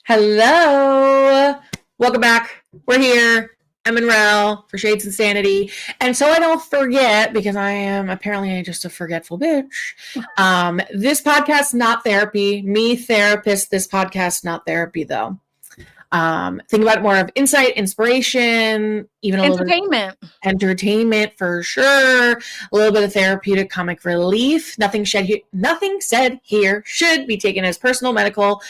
Hello. Welcome back. We're here. I'm Em Rell for Shades of Sanity. And so I don't forget, because I am apparently just a forgetful bitch, this podcast, not therapy. Me, therapist, this podcast, not therapy, though. Think about it more of insight, inspiration, even a little bit of entertainment for sure, a little bit of therapeutic comic relief. Nothing said here should be taken as personal, medical,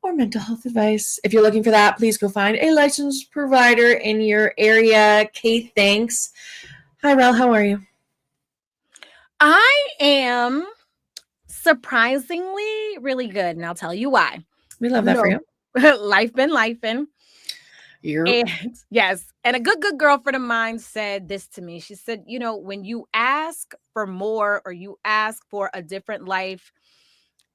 or mental health advice. If you're looking for that, please go find a licensed provider in your area. Kate, thanks. Hi, Rel. How are you? I am surprisingly really good, and I'll tell you why. We love that for you. Life been lifing. And yes, and a good girlfriend of mine said this to me. She said, when you ask for more or you ask for a different life,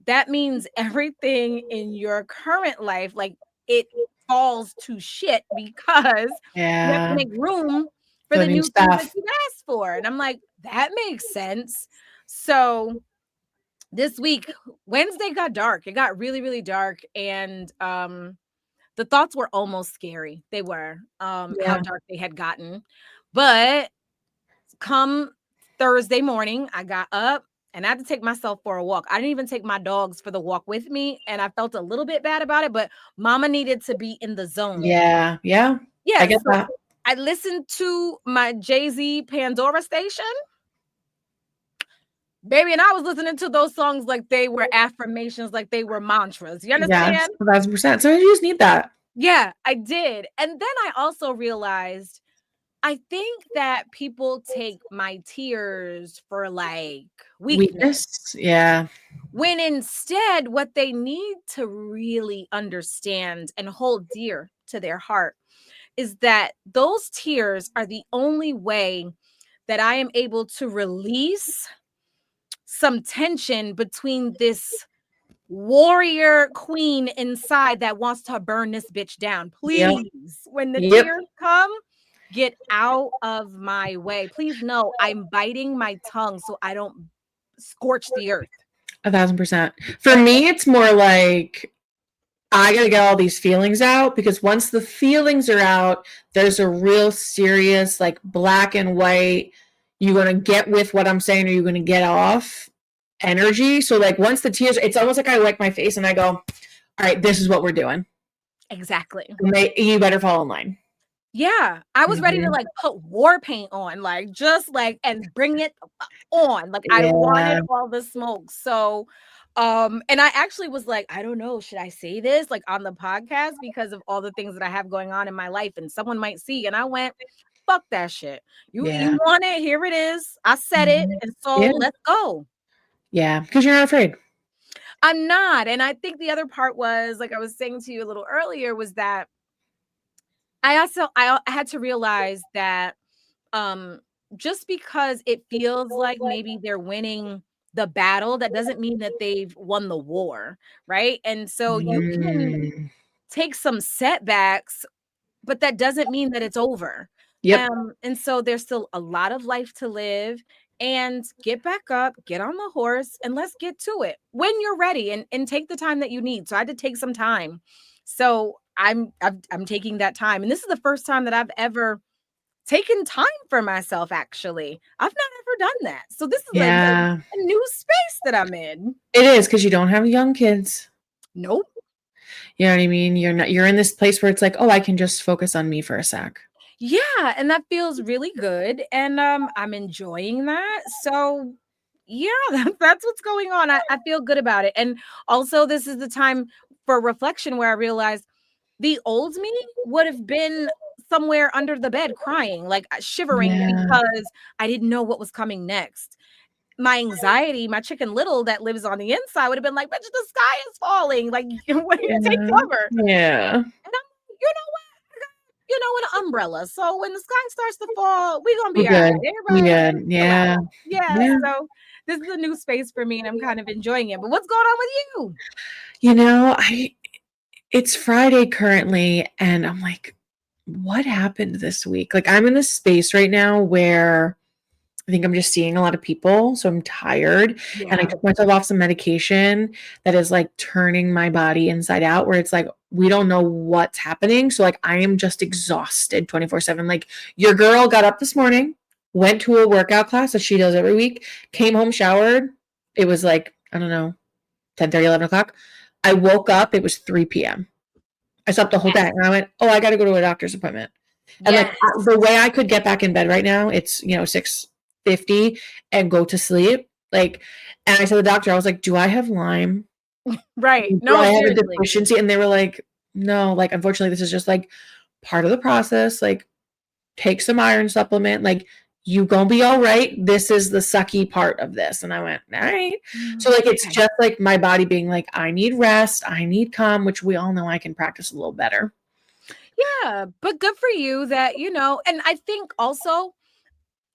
that means everything in your current life, like it falls to shit because you have to make room for the new things that you asked for. And I'm like, that makes sense. So this week, Wednesday got dark. It got really, really dark. And the thoughts were almost scary. They were how dark they had gotten. But come Thursday morning, I got up and I had to take myself for a walk. I didn't even take my dogs for the walk with me. And I felt a little bit bad about it, but mama needed to be in the zone. Yeah. I get that. I listened to my Jay-Z Pandora station. Baby, and I was listening to those songs like they were affirmations, like they were mantras. You understand? Yes, 1,000%. So you just need that. Yeah, I did. And then I also realized I think that people take my tears for like weakness. Yeah. When instead, what they need to really understand and hold dear to their heart is that those tears are the only way that I am able to release some tension between this warrior queen inside that wants to burn this bitch down. Please, when the tears come, get out of my way. Please know I'm biting my tongue so I don't scorch the earth. 1,000%. For me, it's more like I gotta get all these feelings out, because once the feelings are out, there's a real serious, like, black and white, you're gonna get with what I'm saying or you're gonna get off energy. So like once the tears, it's almost like I wipe my face and I go, all right, this is what we're doing. Exactly. You better fall in line. Yeah, I was ready to like put war paint on, like just like and bring it on. Like I wanted all the smoke. So and I actually was like, I don't know, should I say this like on the podcast because of all the things that I have going on in my life and someone might see. And I went, fuck that shit. You want it, here it is. I said it, and so let's go. Yeah, because you're not afraid. I'm not. And I think the other part was, like I was saying to you a little earlier, was that I had to realize that just because it feels like maybe they're winning the battle, that doesn't mean that they've won the war, right? And so you can take some setbacks, but that doesn't mean that it's over. And so there's still a lot of life to live, and get back up, get on the horse, and let's get to it when you're ready, and take the time that you need. So I had to take some time. So I'm taking that time. And this is the first time that I've ever taken time for myself, actually. I've not ever done that. So this is like a new space that I'm in. It is, because you don't have young kids. Nope. You know what I mean? You're in this place where it's like, oh, I can just focus on me for a sec. Yeah, and that feels really good. And I'm enjoying that. So yeah, that's what's going on. I feel good about it. And also this is the time for reflection where I realized the old me would have been somewhere under the bed crying, like shivering because I didn't know what was coming next. My anxiety, my Chicken Little that lives on the inside would have been like, bitch, the sky is falling. Like, what do you take cover? Yeah. And I'm, you know what? An umbrella. So when the sky starts to fall, we're gonna be all right. Everybody, yeah. So this is a new space for me and I'm kind of enjoying it. But what's going on with you? You know, it's Friday currently, and I'm like, what happened this week? Like, I'm in this space right now where I think I'm just seeing a lot of people, so I'm tired, and I Yeah. took myself off some medication that is, like, turning my body inside out, where it's like, we don't know what's happening, so, like, I am just exhausted 24/7, like, your girl got up this morning, went to a workout class that she does every week, came home, showered, it was, like, I don't know, 10:30, 11 o'clock. I woke up, it was 3 PM. I slept the whole day, and I went, "Oh, I gotta go to a doctor's appointment." And, like, Yes. the way I could get back in bed right now, it's, 6:50 and go to sleep, like, and I told the doctor, I was like, "Do I have Lyme? Right. Do No, I have a seriously. deficiency?" And they were like, "No, like, unfortunately, this is just, like, part of the process, like, take some iron supplement, like, you gonna be alright, this is the sucky part of this." And I went, "Alright." So, like, it's Okay. just, like, my body being like, "I need rest, I need calm," which we all know I can practice a little better. Yeah, but good for you that, and I think also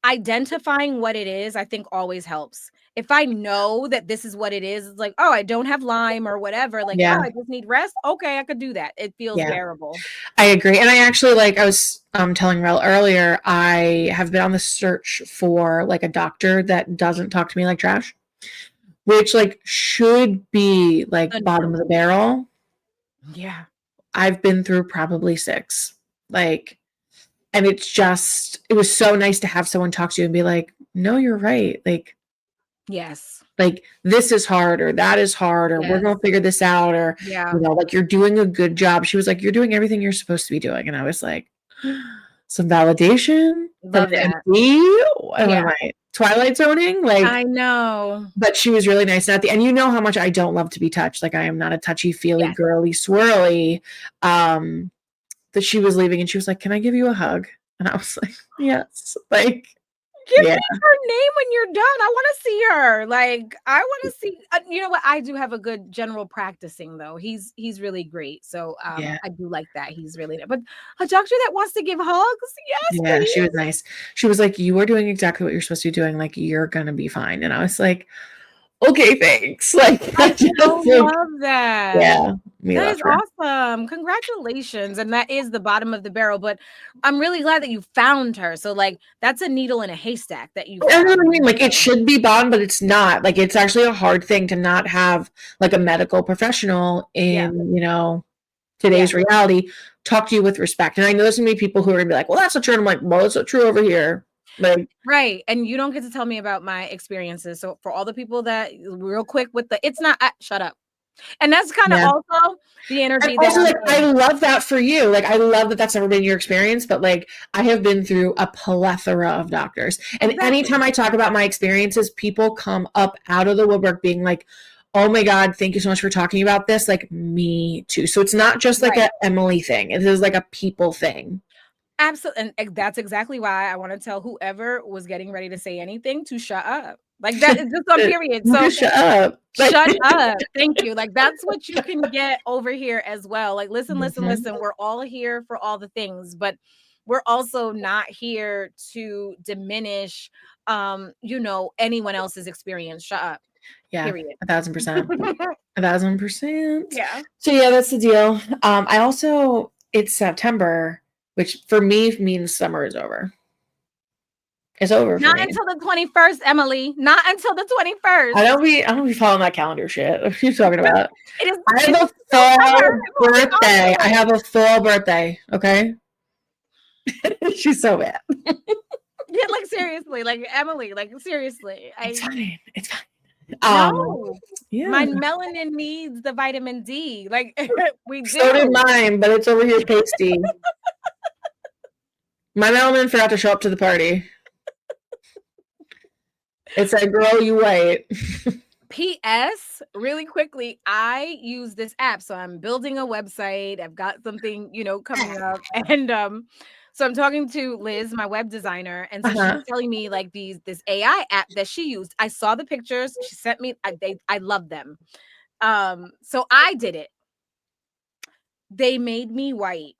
identifying what it is, I think always helps. If I know that this is what it is, it's like, "Oh, I don't have Lyme or whatever," like, "Oh, Yeah, I just need rest." Okay, I could do that. It feels yeah. bearable. I agree, and I actually, like, I was, telling Rel earlier, I have been on the search for, like, a doctor that doesn't talk to me like trash, which, like, should be, like, The bottom of the norm. barrel. Yeah. I've been through probably 6, like, and it was so nice to have someone talk to you and be like, "No, you're right, Yes. this is hard, or that is hard, or we're Yes. gonna figure this out, or, Yeah. like, you're doing a good job." She was like, "You're doing everything you're supposed to be doing," and I was like, "Some validation from Love an that. MP? What Yeah. am I, Twilight zoning?" Like, I know. but she was really nice, and at the end, you know how much I don't love to be touched, like, I am not a touchy-feely, Yes. girly, swirly, um, that she was leaving, and she was like, "Can I give you a hug?" And I was like, "Yes." Like, Give yeah, me her name when you're done. I wanna see her. Like, I wanna see you know what? I do have a good general practicing, though. He's really great. So, yeah, I do like that. He's really but a doctor that wants to give hugs? Yes, yeah, she was please. nice. She was like, "You are doing exactly what you're supposed to be doing, like, you're gonna be fine," and I was like, "Okay, thanks." Like, I I so just like, love that. yeah, we That love is her. awesome. Congratulations, and that is the bottom of the barrel, but I'm really glad that you found her. So, like, that's a needle in a haystack that you I know what I found, mean, like, it so should be bond, but it's not, like, it's actually a hard thing to not have, like, a medical professional yeah, in, yeah. today's reality talk to you with respect, and I know there's gonna be people who are gonna be like, "Well, that's not true," and I'm like, "Well, it's not true over here." Like, Right, and you don't get to tell me about my experiences, so for all the people that real quick with the "It's not shut up." And that's kinda yeah. also the And energy that also, I'm like, I in. love that for you. Like, I love that that's never been your experience, but, like, I have been through a plethora of doctors. And anytime Exactly. I talk about my experiences, people come up out of the woodwork being like, "Oh my God, thank you so much for talking about this." Like, me too. So it's not just like Right. a Emily thing. It is like a people thing. And that's exactly why I wanna tell whoever was getting ready to say anything to shut up. Like, that is just on period. You So, just shut up. Like, shut up. Thank you. Like, that's what you can get over here as well. Like, listen, listen, mhm. listen. We're all here for all the things, but we're also not here to diminish, anyone else's experience. Shut up. Yeah, Period. 1,000%. 1,000%. Yeah. So yeah, that's the deal. I also it's September, which for me means summer is over. It's over for Not me. until the 21st, Emily. Not until the 21st. I don't be following that calendar shit. What are you talking about? It is I it's have a still summer. full I'm holding on birthday. I to it. have a full birthday, okay? She's so bad. Yeah, like, seriously, like, Emily, like, seriously. It's fine. It's fine. No. Yeah. My melanin needs the vitamin D. Like, we So did do. mine, but it's over here pasty. My mailman forgot to show up to the party. It said, "Girl, you wait." PS, really quickly, I use this app. So I'm building a website. I've got something, coming up. And so I'm talking to Liz, my web designer, and so she Uh-huh. was telling me like this AI app that she used. I saw the pictures. She sent me I love them. So I did it. They made me white.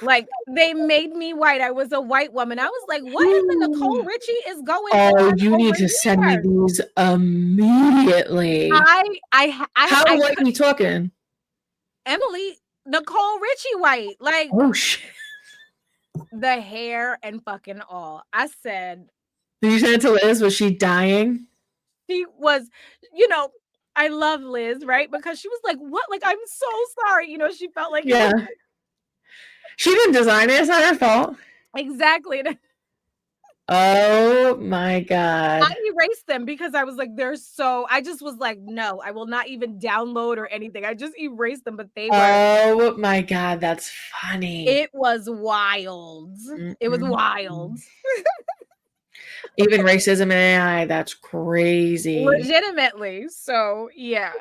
Like, they made me white. I was a white woman. I was like, "What in the Nicole Richie is going Oh, on you over need to send me here?" these immediately. How I white could are we talking? Emily, Nicole Richie white, like, Oh, shit. the hair and fucking all. I said, Did you send it to Liz? Was she dying? She was, I love Liz, right? Because she was like, what? Like, I'm so sorry. She felt like, Yeah. She didn't design it. It's not her fault. Exactly. Oh my God. I erased them because I was like, I just was like, no, I will not even download or anything. I just erased them, but they were. Oh my God. That's funny. It was wild. It was wild. Even racism in AI, that's crazy. Legitimately. So, yeah.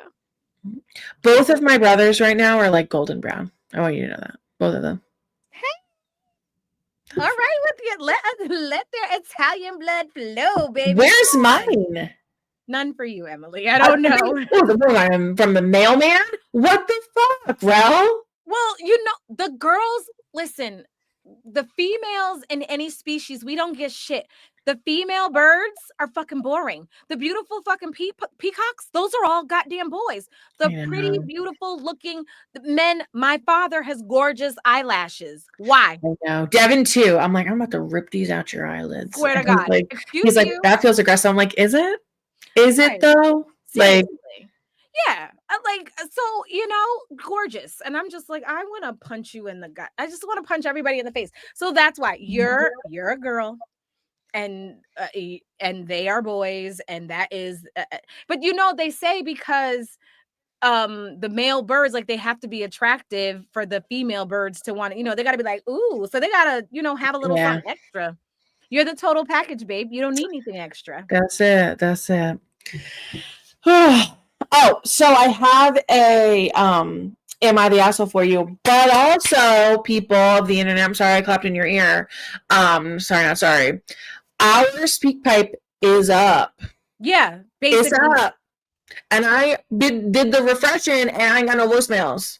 Both of my brothers right now are like golden brown. I want you to know that. Both of them. All right, let their Italian blood flow, baby. Where's mine? None for you, Emily. I don't know. I'm from the mailman? What the fuck, Rel? Well, the girls, listen, the females in any species, we don't get shit. The female birds are fucking boring. The beautiful fucking peacocks, those are all goddamn boys. The pretty, beautiful looking men. My father has gorgeous eyelashes. Why? I know. Devin too. I'm like, I'm about to rip these out your eyelids. Swear to God. He's like, that feels aggressive. I'm like, is it? Is it though? Seriously. Yeah. So, gorgeous. And I'm just like, I want to punch you in the gut. I just want to punch everybody in the face. So that's why you're a girl. And they are boys, and that is but they say because the male birds, like, they have to be attractive for the female birds to want to, they got to be like, ooh, so they got to have a little something extra. You're the total package, babe. You don't need anything extra. That's it. Oh, so I have a am I the asshole for you? But also, people of the internet, I'm sorry I clapped in your ear. Sorry, not sorry. Our speak pipe is up. Yeah, basically. It's up. And I did the refreshing, and I ain't got no voicemails.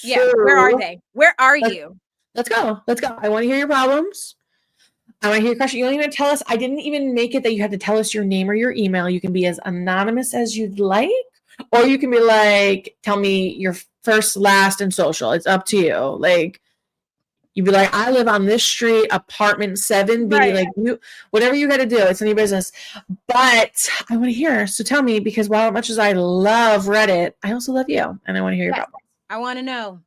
Yeah, where are they? Where are you? Let's go. I want to hear your problems. I want to hear your question. You don't even tell us. I didn't even make it that you had to tell us your name or your email. You can be as anonymous as you'd like, or you can be like, tell me your first, last, and social. It's up to you. Like, you'd be like, I live on this street, apartment 7B. Right. Like, whatever you got to do. It's any business. But I want to hear. So tell me, because while as much as I love Reddit, I also love you, and I want to hear your problems. I want to know,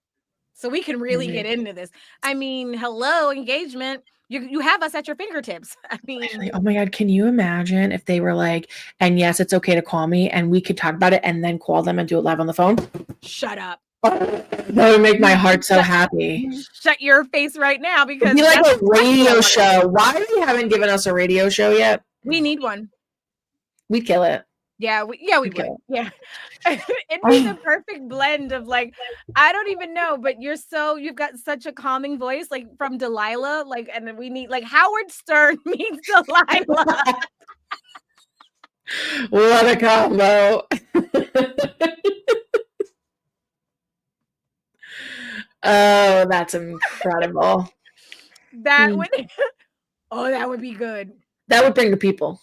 so we can really get into this. I mean, hello, engagement. You have us at your fingertips. I mean, oh my God, can you imagine if they were like, and yes, it's okay to call me, and we could talk about it, and then call them and do it live on the phone? Shut up. That would make my heart so happy. Shut your face right now, because it'd be like a radio show. Why they haven't given us a radio show yet? We need one. We'd kill it. Yeah, we would. Yeah. It'd be the perfect blend of, like, I don't even know, but you've got such a calming voice, like from Delilah, like, and then we need, like, Howard Stern meets Delilah. What a combo. Oh, that's incredible. That would be good. That would bring the people.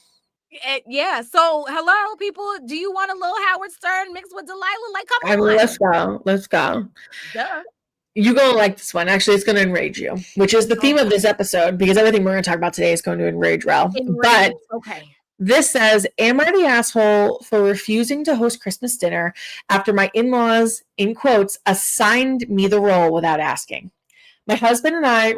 Yeah. So, hello, people. Do you want a little Howard Stern mixed with Delilah? Like, come on. Let's go. Duh. You're going to like this one. Actually, it's going to enrage you, which is the theme of this episode, because everything we're going to talk about today is going to enrage Rel. But this says, am I the asshole for refusing to host Christmas dinner after my in-laws, in quotes, assigned me the role without asking? My husband and I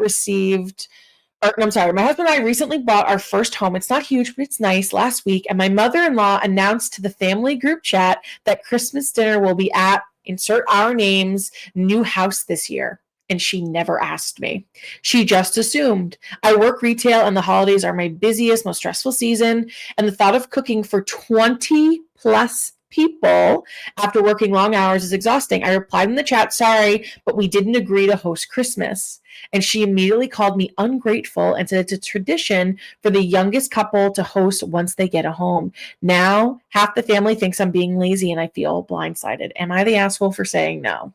recently bought our first home. It's not huge, but it's nice, last week. And my mother-in-law announced to the family group chat that Christmas dinner will be at, insert our names, new house this year. And she never asked me. She just assumed. I work retail, and the holidays are my busiest, most stressful season. And the thought of cooking for 20 plus people after working long hours is exhausting. I replied in the chat, sorry, but we didn't agree to host Christmas. And she immediately called me ungrateful and said it's a tradition for the youngest couple to host once they get a home. Now, half the family thinks I'm being lazy, and I feel blindsided. Am I the asshole for saying no?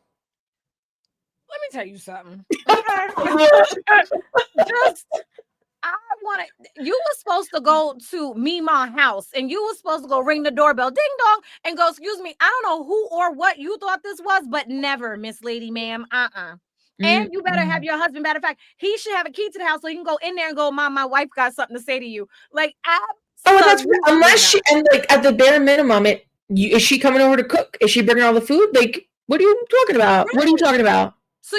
Let me tell you something. You were supposed to go to my house, and you were supposed to go ring the doorbell, ding dong, and go, excuse me, I don't know who or what you thought this was, but never, Miss Lady Ma'am. And you better have your husband. Matter of fact, he should have a key to the house so you can go in there and go, Mom, my wife got something to say to you. Like, that's unless she, and like at the bare minimum, is she coming over to cook? Is she bringing all the food? Like, what are you talking about? Right. What are you talking about? So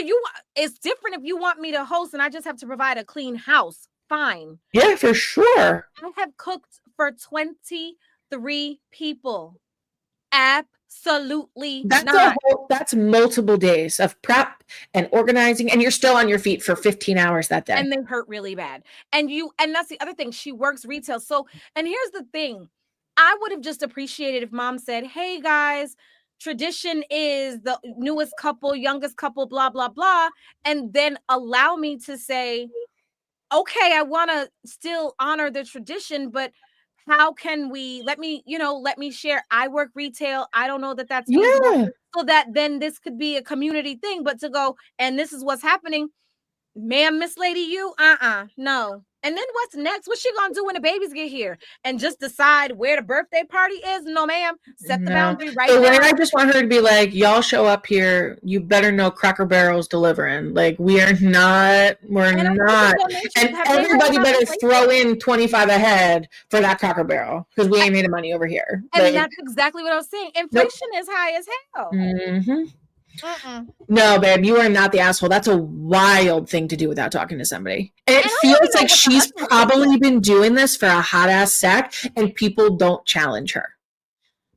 it's different if you want me to host and I just have to provide a clean house. Fine. Yeah, for sure. I have cooked for 23 people. Absolutely not. That's multiple days of prep and organizing, and you're still on your feet for 15 hours that day. And they hurt really bad. And that's the other thing. She works retail. So, and here's the thing. I would have just appreciated if Mom said, hey guys, tradition is the newest couple, youngest couple, blah, blah, blah. And then allow me to say, okay, I want to still honor the tradition, but how can we let me share? I work retail. I don't know that that's feasible. So that then this could be a community thing, but to go, and this is what's happening. Ma'am, Miss Lady, no. And then what's next? What's she gonna do when the babies get here? And just decide where the birthday party is? No, ma'am. Set the boundary right now. I just want her to be like, y'all show up here. You better know Cracker Barrel's delivering. Like, we're not. And everybody better throw in 25 ahead for that Cracker Barrel because we ain't making money over here. And that's exactly what I was saying. Inflation is high as hell. Mm-hmm. No, babe, you are not the asshole. That's a wild thing to do without talking to somebody. And it feels like she's probably been doing this for a hot ass sec, and people don't challenge her.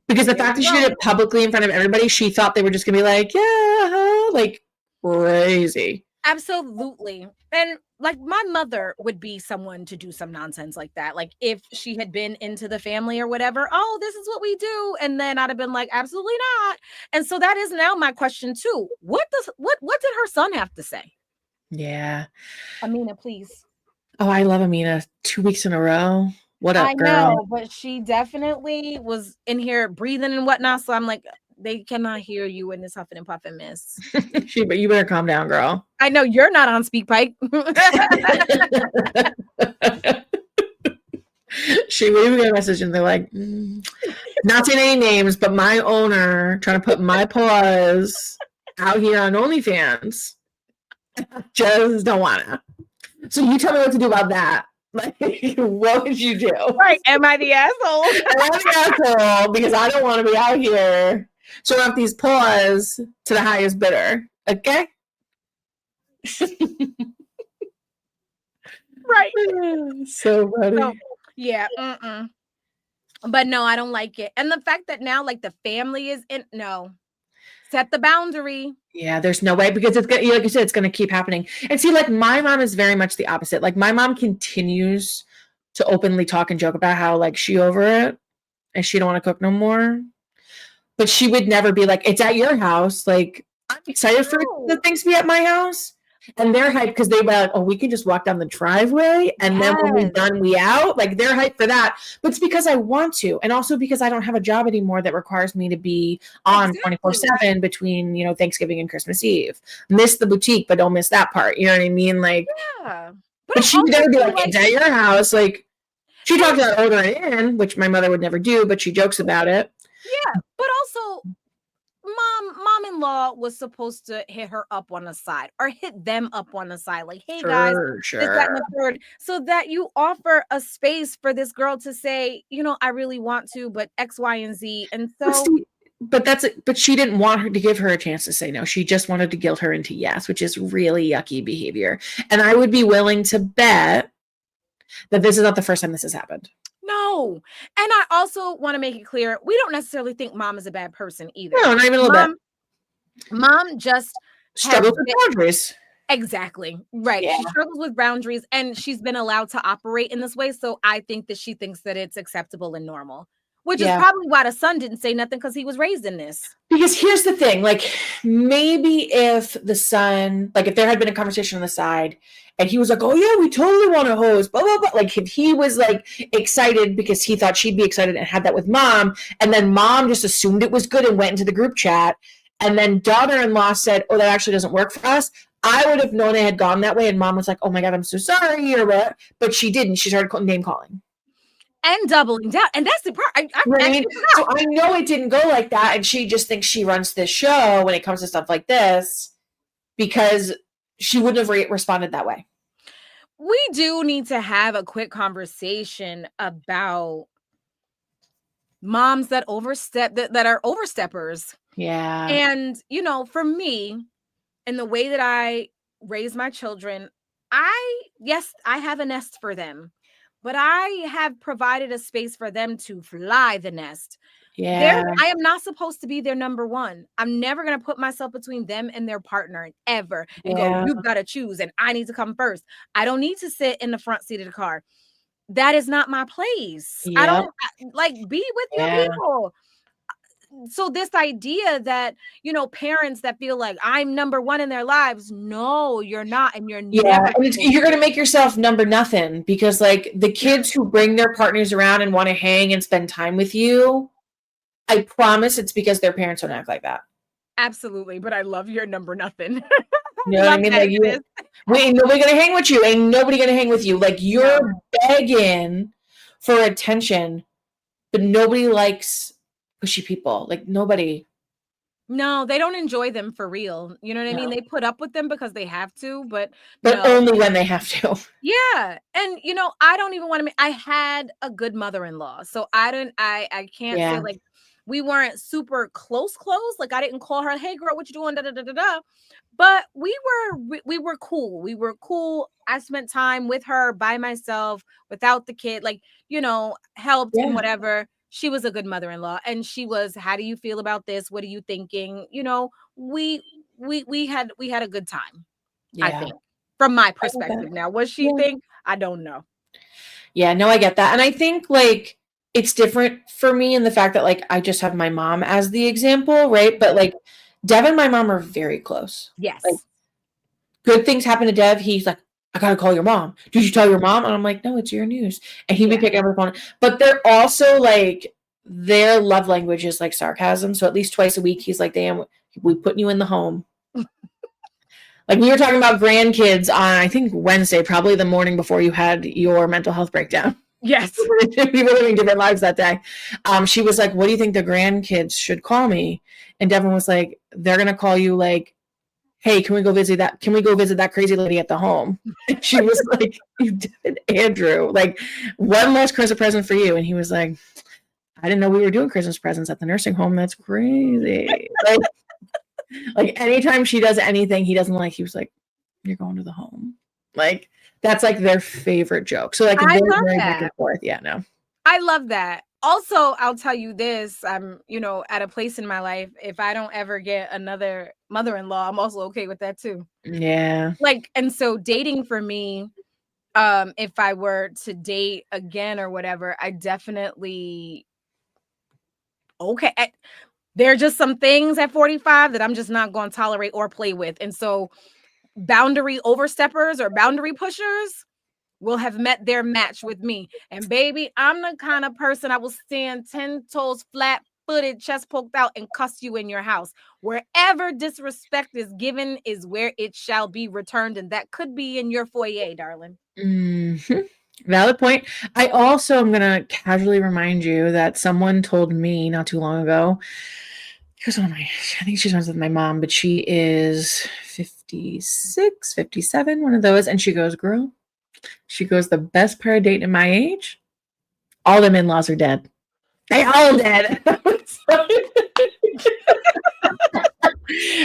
Because the fact that she did it publicly in front of everybody, she thought they were just gonna be like, yeah, like crazy. Absolutely. And like my mother would be someone to do some nonsense like that. Like if she had been into the family or whatever, oh, this is what we do. And then I'd have been like, absolutely not. And so that is now my question too. What did her son have to say? Yeah. Amina, please. Oh, I love Amina. 2 weeks in a row. What up, girl? I know, but she definitely was in here breathing and whatnot. So I'm like, they cannot hear you in this huffing and puffing mess. But you better calm down, girl. I know you're not on SpeakPipe. We get a message and they're like, not saying any names, but my owner trying to put my paws out here on OnlyFans. Just don't wanna. So you tell me what to do about that. Like, what would you do? Right? Am I the asshole? I'm the asshole because I don't want to be out here showing off these paws to the highest bidder. Okay. Right. So funny. So, yeah. But no, I don't like it. And the fact that now, like, the family is in. No. Set the boundary. Yeah, there's no way because it's gonna, like you said, it's going to keep happening. And see, like my mom is very much the opposite. Like my mom continues to openly talk and joke about how like she over it and she don't want to cook no more. But she would never be like, it's at your house. Like I'm excited for the things to be at my house. And they're hyped because they were like, oh, we can just walk down the driveway. And then when we're done, we out. Like they're hyped for that. But it's because I want to. And also because I don't have a job anymore that requires me to be on 24/7 between, Thanksgiving and Christmas Eve. Miss the boutique, but don't miss that part. You know what I mean? Like, yeah. But she would never be like, it's at your house. Like she talks about ordering in, which my mother would never do, but she jokes about it. Yeah. But also, mom-in-law was supposed to hit her up on the side or hit them up on the side. Like, hey guys, this, that, and the third, so that you offer a space for this girl to say, I really want to, but X, Y, and Z. And so, but she didn't want her to give her a chance to say no. She just wanted to guilt her into yes, which is really yucky behavior. And I would be willing to bet that this is not the first time this has happened. No. And I also want to make it clear, we don't necessarily think mom is a bad person either. No, not even a little bit. Mom just struggles with boundaries. Exactly. Right. Yeah. She struggles with boundaries and she's been allowed to operate in this way. So I think that she thinks that it's acceptable and normal, which is probably why the son didn't say nothing because he was raised in this. Because here's the thing, like maybe if the son, like if there had been a conversation on the side and he was like, oh yeah, we totally want to host, blah, blah, blah. Like if he was like excited because he thought she'd be excited and had that with mom. And then mom just assumed it was good and went into the group chat. And then daughter-in-law said, oh, that actually doesn't work for us. I would have known it had gone that way. And mom was like, oh my God, I'm so sorry or what. But she didn't. She started name calling. And doubling down. And that's the part. So I know it didn't go like that. And she just thinks she runs this show when it comes to stuff like this because she wouldn't have responded that way. We do need to have a quick conversation about moms that overstep, that are oversteppers. Yeah. And, for me, and the way that I raise my children, yes, I have a nest for them, but I have provided a space for them to fly the nest. Yeah. I am not supposed to be their number one. I'm never going to put myself between them and their partner ever and go, you've got to choose and I need to come first. I don't need to sit in the front seat of the car. That is not my place. I don't be with your people. So this idea that, parents that feel like I'm number one in their lives, no, you're not. And you're never. And you're going to make yourself number nothing, because like the kids who bring their partners around and want to hang and spend time with you, I promise it's because their parents don't act like that. Absolutely. But I love your number nothing. You know what I mean? Like ain't nobody going to hang with you. Ain't nobody going to hang with you. Like you're begging for attention, but nobody likes pushy people. Like nobody. No, they don't enjoy them for real. You know what I mean? They put up with them because they have to, but only when they have to. Yeah. And I don't even want to I had a good mother-in-law. So I can't say like we weren't super close. Like I didn't call her, "Hey girl, what you doing?" Da, da, da, da, da. But we were cool. We were cool. I spent time with her by myself without the kid, like, helped and whatever. She was a good mother-in-law, and she was, "How do you feel about this? What are you thinking?" We had a good time. I think, from my perspective. Now, what she think, I don't know. Yeah, no, I get that. And I think like it's different for me in the fact that like I just have my mom as the example, right? But like Dev and my mom are very close. Yes. Like good things happen to Dev. He's like, "I gotta call your mom. Did you tell your mom?" And I'm like, "No, it's your news." And he'd be picking up the phone. But they're also like, their love language is like sarcasm. So at least twice a week, he's like, "Damn, we putting you in the home." Like we were talking about grandkids on, I think, Wednesday, probably the morning before you had your mental health breakdown. Yes. We were living different lives that day. She was like, "What do you think the grandkids should call me?" And Devin was like, "They're going to call you like, hey, can we go visit that crazy lady at the home?" And she was like, "You did, Andrew. Like, one less Christmas present for you." And he was like, "I didn't know we were doing Christmas presents at the nursing home. That's crazy." Like anytime she does anything he doesn't like, he was like, "You're going to the home." Like that's like their favorite joke. So like I they're love very that. back and forth. Yeah, no. I love that. Also, I'll tell you this, I'm, at a place in my life, if I don't ever get another mother-in-law, I'm also okay with that too. Yeah. Like, and so dating for me, if I were to date again or whatever, I definitely there are just some things at 45 that I'm just not going to tolerate or play with. And so boundary oversteppers or boundary pushers will have met their match with me. And baby, I'm the kind of person I will stand 10 toes flat footed, chest poked out, and cuss you in your house. Wherever disrespect is given is where it shall be returned. And that could be in your foyer, darling. Mm-hmm. Valid point. I also am going to casually remind you that someone told me not too long ago, I think she's friends with my mom, but she is 56, 57, one of those. And she goes, "Girl," she goes, "the best part of dating at my age, all them in-laws are dead. They all dead."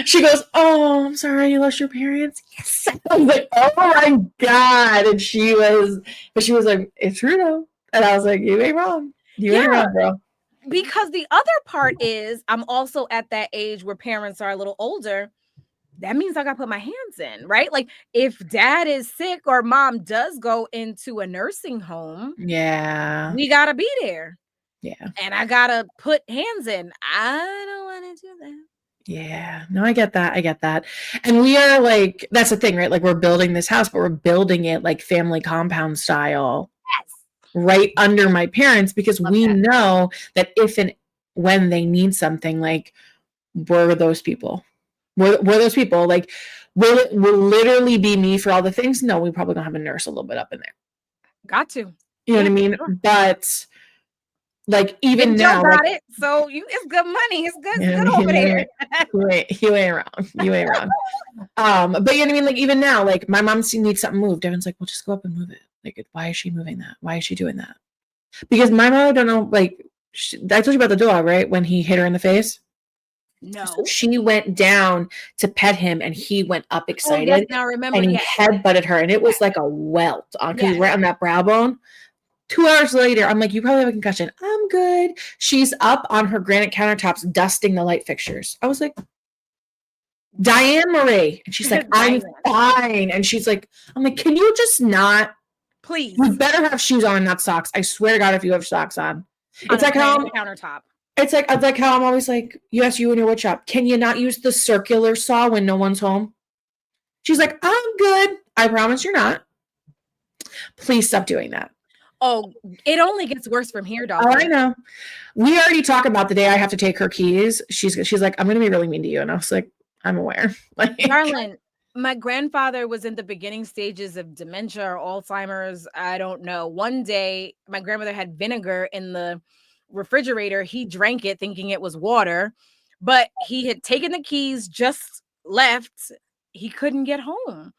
She goes, "Oh, I'm sorry you lost your parents." Yes. I was like, "Oh my God." And she was like, "It's true though." And I was like, "You ain't wrong. You ain't wrong, bro." Because the other part is I'm also at that age where parents are a little older. That means I got to put my hands in, right? Like if dad is sick or mom does go into a nursing home, we got to be there. Yeah. And I got to put hands in. I don't want to do that. Yeah, no, I get that. And we are like, that's the thing, right? Like we're building this house, but we're building it like family compound style. Yes. Right under my parents, because we know that if and when they need something, like we're those people. We're those people. Like will it literally be me for all the things? No, we probably gonna have a nurse a little bit up in there. Got to. You know what I mean? Sure. But Like even Big Joe now, got like it, so it's good money. It's yeah, good over there. you ain't wrong. You ain't wrong. But you know what I mean? Like even now, like my mom needs something moved. Devin's like, well, just go up and move it. Like, why is she moving that? Why is she doing that? Because my mom, I don't know, like I told you about the dog, right? When he hit her in the face. So No. she went down to pet him and he went up Oh, yes, excited now I remember, and he yes. headbutted her and it was Yes. like a welt on because he's Yes. right on that brow bone. 2 hours later, I'm like, you probably have a concussion. I'm good. She's up on her granite countertops dusting the light fixtures. I was like, Diane Marie. And she's like, I'm Diane. fine. And she's like, I'm like, can you just not? Please. You better have shoes on and not socks. I swear to God, if you have socks on. It's like how countertop. It's like how I'm always like, yes, you in your wood shop. Can you not use the circular saw when no one's home? She's like, I'm good. I promise you're not. Please stop doing that. Oh, it only gets worse from here, dog. Oh, I know. We already talked about the day I have to take her keys. She's like, I'm gonna be really mean to you. And I was like, I'm aware. Like, Darling, my grandfather was in the beginning stages of dementia or Alzheimer's. I don't know. One day, my grandmother had vinegar in the refrigerator. He drank it thinking it was water, but he had taken the keys, just left. He couldn't get home.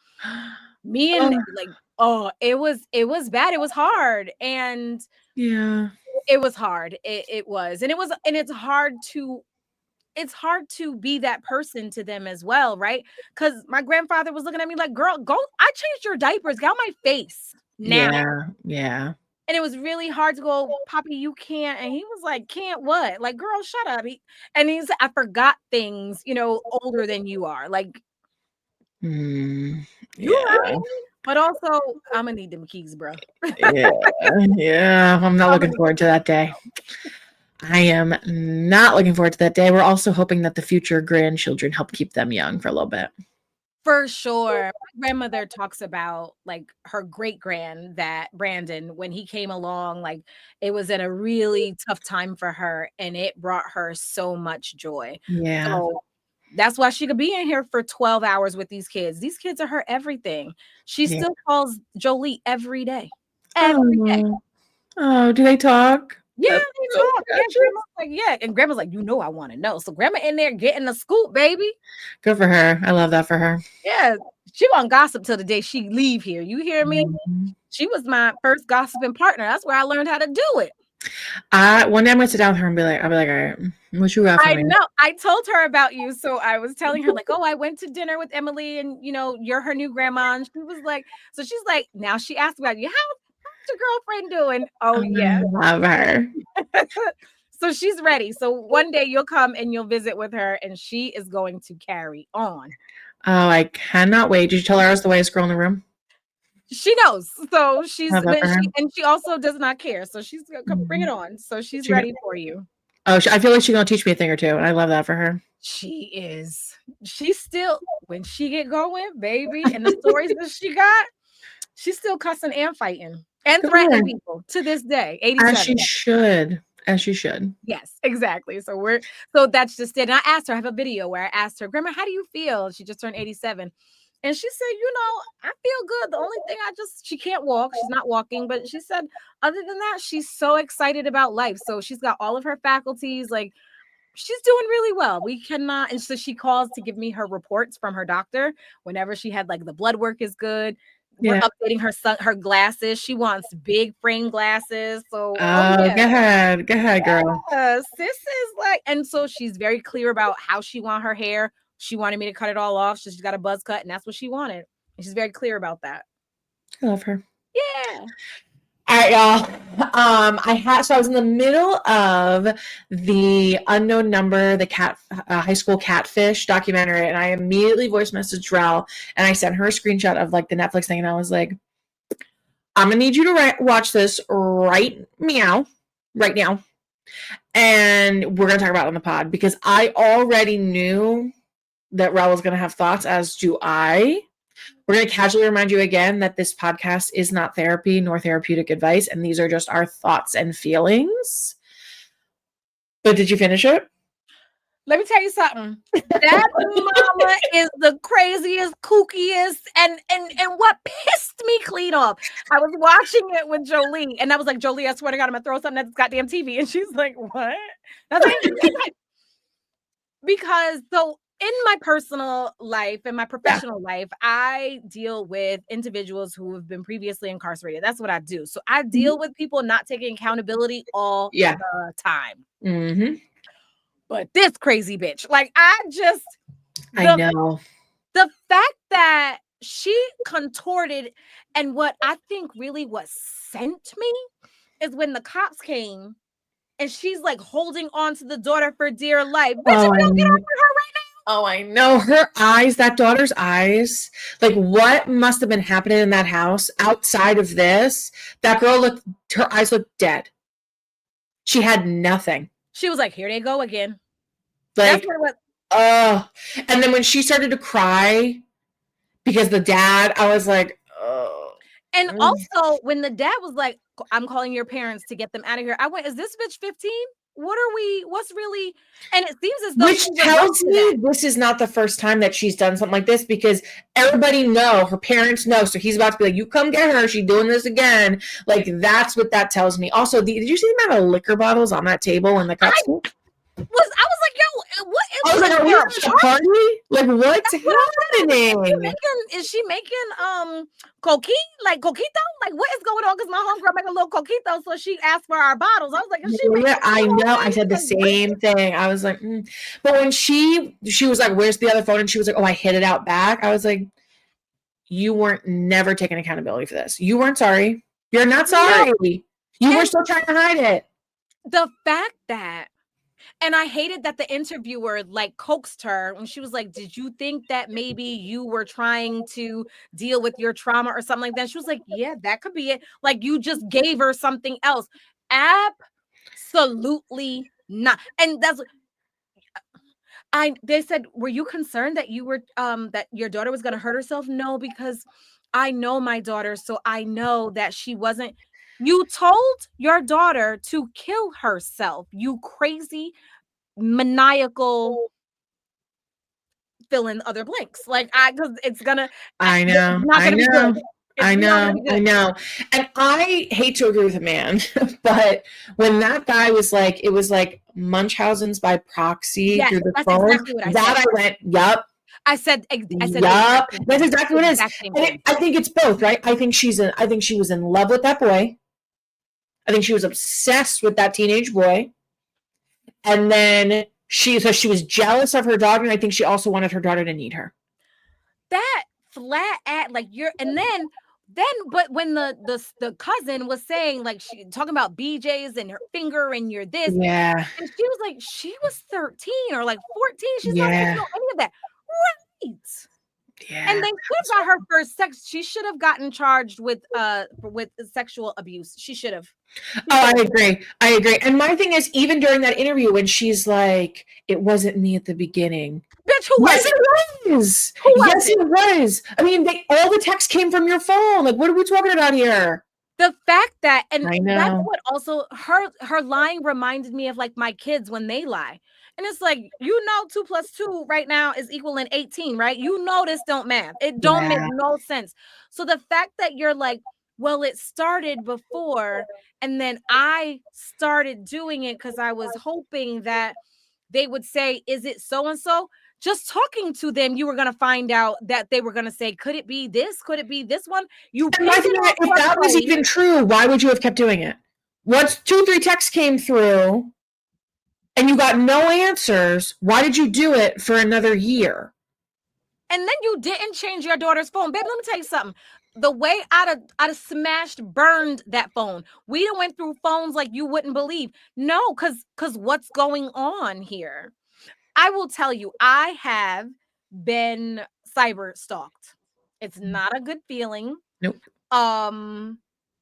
Me and oh, like, oh, it was bad. It was hard. And yeah. it was hard. It was. And it's hard to be that person to them as well, right? Because my grandfather was looking at me like, girl, go, I changed your diapers, get out my face now. Yeah. Yeah. And it was really hard to go, Poppy, you can't. And he was like, can't what? Like, girl, shut up. And he said, I forgot things, older than you are. Like, you're Yeah. right. But also, I'm gonna need them keys, bro. Yeah. Yeah. I'm not looking forward to that day. I am not looking forward to that day. We're also hoping that the future grandchildren help keep them young for a little bit. For sure. My grandmother talks about like her great grand that Brandon, when he came along, like it was at a really tough time for her and it brought her so much joy. Yeah. So that's why she could be in here for 12 hours with these kids. These kids are her everything. She Yeah. still calls Jolie every day. Every day. Oh, do they talk? Yeah, That's they so talk. Yeah, grandma's like, yeah. And grandma's like, I want to know. So grandma in there getting a scoop, baby. good for her. I love that for her. Yeah, she won't gossip till the day she leave here. You hear me? Mhm. She was my first gossiping partner. That's where I learned how to do it. One day I'm gonna sit down with her and I'll be like, all right, what you got for I me? know. I told her about you. So I was telling her, like, oh, I went to dinner with Emily and you're her new grandma. And she was like, so she's like, now she asked about you. How's your girlfriend doing? Oh, yeah. I love her. So she's ready. So one day you'll come and you'll visit with her and she is going to carry on. Oh, I cannot wait. Did you tell her I was the whitest girl in the room? She knows. So she also does not care. So she's gonna come bring it on. So she's ready for you. Oh, I feel like she's gonna teach me a thing or two, and I love that for her. She is. She's still when she get going, baby, and the stories that she got, she's still cussing and fighting and threatening people to this day. 87. As she should. As she should. Yes, exactly. So that's just it. And I asked her, I have a video where I asked her, Grandma, how do you feel? She just turned 87. And she said, I feel good. The only thing she can't walk. She's not walking, but she said, other than that, she's so excited about life. So she's got all of her faculties. Like she's doing really well. We cannot. And so she calls to give me her reports from her doctor whenever she had like the blood work is good. We're updating her glasses. She wants big frame glasses. So, yeah. Go ahead, girl. Sis is like, and so she's very clear about how she want her hair. She wanted me to cut it all off. So she's got a buzz cut, and that's what she wanted. And she's very clear about that. I love her. Yeah. All right, y'all. I was in the middle of the Unknown Number, the high school catfish documentary, and I immediately voice messaged Rell, and I sent her a screenshot of like the Netflix thing, and I was like, I'm gonna need you to watch this right now, and we're gonna talk about it on the pod because I already knew that Rell was gonna have thoughts, as do I. We're going to casually remind you again that this podcast is not therapy nor therapeutic advice, and these are just our thoughts and feelings. But did you finish it? Let me tell you something. That mama is the craziest, kookiest, and what pissed me clean off. I was watching it with Jolie, and I was like, Jolie, I swear to God, I'm gonna throw something at this goddamn TV. And she's like, what? I was like, because so in my personal life, in my professional life, I deal with individuals who have been previously incarcerated. That's what I do. So I deal with people not taking accountability all the time. Mm-hmm. But this crazy bitch, like I know. The fact that she contorted, and what I think really what sent me is when the cops came and she's like holding on to the daughter for dear life. Bitch, if you don't get off of her right now. Oh, I know. Her eyes, that daughter's eyes, like what must have been happening in that house outside of this? That girl her eyes looked dead. She had nothing. She was like, here they go again. Like, and then when she started to cry because the dad, I was like, oh. And also when the dad was like, I'm calling your parents to get them out of here, I went, is this bitch 15? What's really, and it seems as though which tells me this is not the first time that she's done something like this, because everybody know, her parents know, so he's about to be like, you come get her, she's doing this again. Like, that's what that tells me. Also, did you see the amount of liquor bottles on that table when the cops I was like, yo, what is I was like, are we at a party? Like, what's happening? Is she making coquito? Like coquito? Like, what is going on? Because my homegirl make a little coquito, so she asked for our bottles. I was like, is she making I know. I said the same thing. I was like, But when she was like, where's the other phone? And she was like, oh, I hid it out back. I was like, you weren't never taking accountability for this. You weren't sorry. You're not sorry. No. You were still trying to hide it. The fact that, and I hated that the interviewer like coaxed her when she was like, did you think that maybe you were trying to deal with your trauma or something like that? She was like, yeah, that could be it. Like, you just gave her something else. Absolutely not. And that's, they said, were you concerned that you were that your daughter was going to hurt herself? No, because I know my daughter, so I know that she wasn't. You told your daughter to kill herself, you crazy maniacal, fill in other blanks. Like, because it's gonna, I know, not gonna be good. I know. And I hate to agree with a man, but when that guy was like, it was like Munchausen's by proxy through the phone, exactly what I said. I went, yup. I said, yup. That's exactly what it is. I think it's both, right? I think she was in love with that boy. I think she was obsessed with that teenage boy. And then she was jealous of her daughter, and I think she also wanted her daughter to need her. That flat at like and then but when the cousin was saying, like, she talking about BJ's and her finger and you're this, and she was like, she was 13 or like 14. She's not supposed to know any of that, right? Yeah. And then she got her first sex. She should have gotten charged with sexual abuse. She should have. I agree. And my thing is, even during that interview, when she's like, "It wasn't me at the beginning." Bitch, who was it? It was. Yes, it was. I mean, all the texts came from your phone. Like, what are we talking about here? The fact that, and that's what also her lying reminded me of like my kids when they lie. And it's like, 2 + 2 right now is equaling 18, right? This don't math. It don't make no sense. So the fact that you're like, well, it started before, and then I started doing it because I was hoping that they would say, is it so-and-so? Just talking to them, you were going to find out that they were going to say, could it be this? Could it be this one? If that was even true, why would you have kept doing it? Once 2-3 texts came through and you got no answers, why did you do it for another year? And then you didn't change your daughter's phone. Baby, let me tell you something. The way I'd have smashed, burned that phone. We done went through phones like you wouldn't believe. No, because what's going on here? I will tell you, I have been cyber stalked. It's not a good feeling. Nope.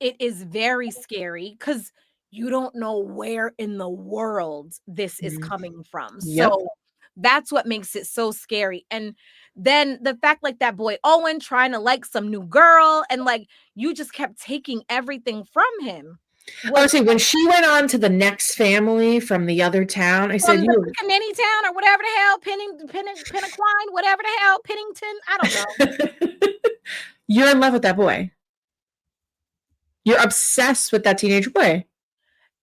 It is very scary because you don't know where in the world this is coming from. Yep. So that's what makes it so scary. And then the fact, like, that boy Owen trying to like some new girl, and like you just kept taking everything from him. I was would say when she went on to the next family from the other town, I from said, the "You Canany Town or whatever the hell, Pennaquine, whatever the hell, Pennington. I don't know. you're in love with that boy. You're obsessed with that teenage boy."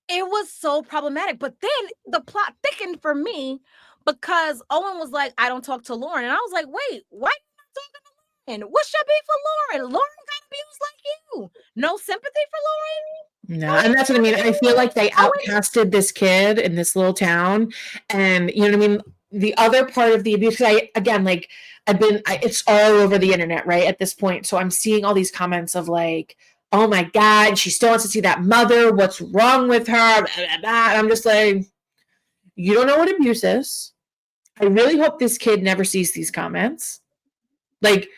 It was so problematic. But then the plot thickened for me because Owen was like, I don't talk to Lauren. And I was like, wait, why are you not talking to Lauren? What's your beef with Lauren? Lauren got abused like you. No sympathy for Lauren? No, How do and you that's what I have mean. I feel like they Owen? outcasted this kid in this little town, and you know what I mean. The other part of the abuse, I again, like it's all over the internet, right? At this point, so I'm seeing all these comments of like, "Oh my god, she still wants to see that mother. What's wrong with her?" Blah, blah, blah. And I'm just like, you don't know what abuse is. I really hope this kid never sees these comments. Like,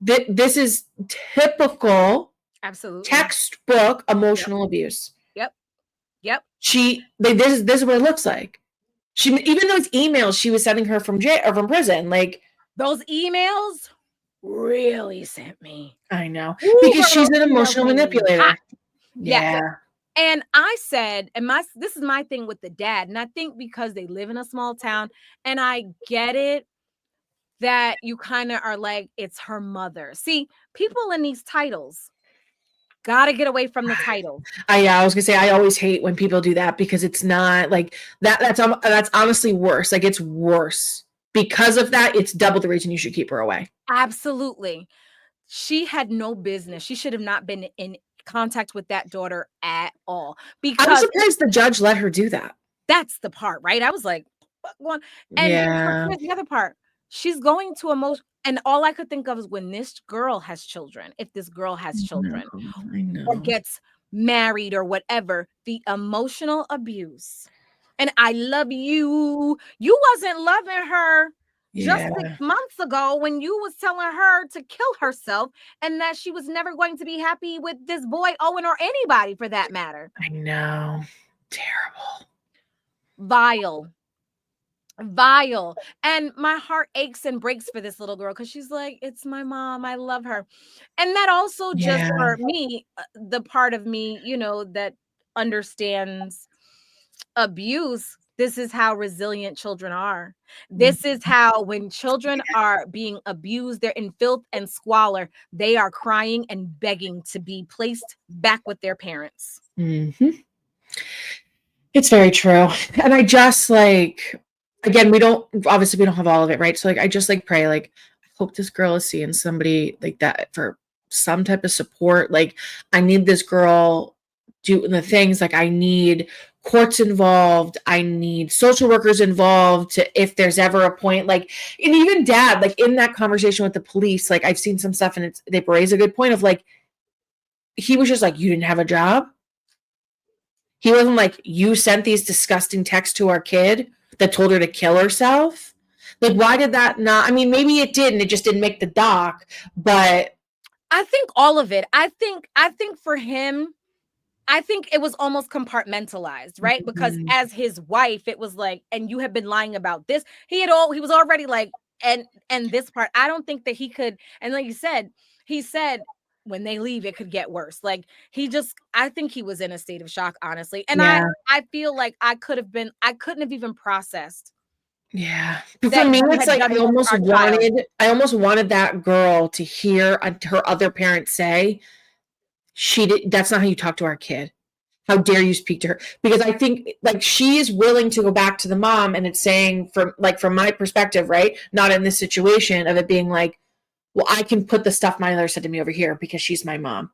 this is typical Absolutely. textbook Yep. emotional abuse. Yep. Yep. This is what it looks like. She even those emails she was sending her from jail or from prison, like Those emails really sent me. I know Ooh, because girl, she's those an emails emotional made me hot. manipulator. Yes. Yeah. And I said, and this is my thing with the dad. And I think because they live in a small town, and I get it that you kind of are like, it's her mother. See, people in these titles gotta get away from the titles. I was gonna say I always hate when people do that because it's not like that. That's honestly worse. Like it's worse because of that. It's double the reason you should keep her away. Absolutely. She had no business. She should have not been in contact with that daughter at all I'm because surprised the judge let her do that. that's the part, right? I was like, "What going?" And Yeah. here's the other part. She's going to emotion, and all I could think of is when this girl has children, if this girl has No, children I or know. gets married or whatever, the emotional abuse. And I love you. You wasn't loving her just Yeah, 6 months ago when you was telling her to kill herself and that she was never going to be happy with this boy, Owen, or anybody for that matter. I know. Terrible. Vile. Vile. And my heart aches and breaks for this little girl because she's like, it's my mom. I love her. And that also just Yeah. for me, the part of me, that understands abuse. This is how resilient children are. Mm, This is how, when children are being abused, they're in filth and squalor, they are crying and begging to be placed back with their parents. mhm. It's very true. And I just like again, we don't have all of it, right? So like I just like pray like I hope this girl is seeing somebody like that for some type of support. Like I need this girl doing the things like I need courts involved, I need social workers involved to if there's ever a point like and even dad like in that conversation with the police like I've seen some stuff and they raise a good point of like he was just like you didn't have a job. He wasn't like, you sent these disgusting texts to our kid that told her to kill herself. Like, why did that not? I mean, maybe it did and it just didn't make the doc, but I think all of it. I think for him, I think it was almost compartmentalized, right? Because mm, as his wife, it was like, and you have been lying about this. He was already like, and this part, I don't think that he could, and like you said, he said when they leave, it could get worse. Like I think he was in a state of shock, honestly. And I yeah, I feel like I couldn't have even processed yeah. But for that me, you it's had like done this to our child. I almost wanted that girl to hear her other parents say, she did, that's not how you talk to our kid. How dare you speak to her? Because I think like she is willing to go back to the mom and it's saying from my perspective, right? Not in this situation of it being like, well, I can put the stuff my mother said to me over here because she's my mom.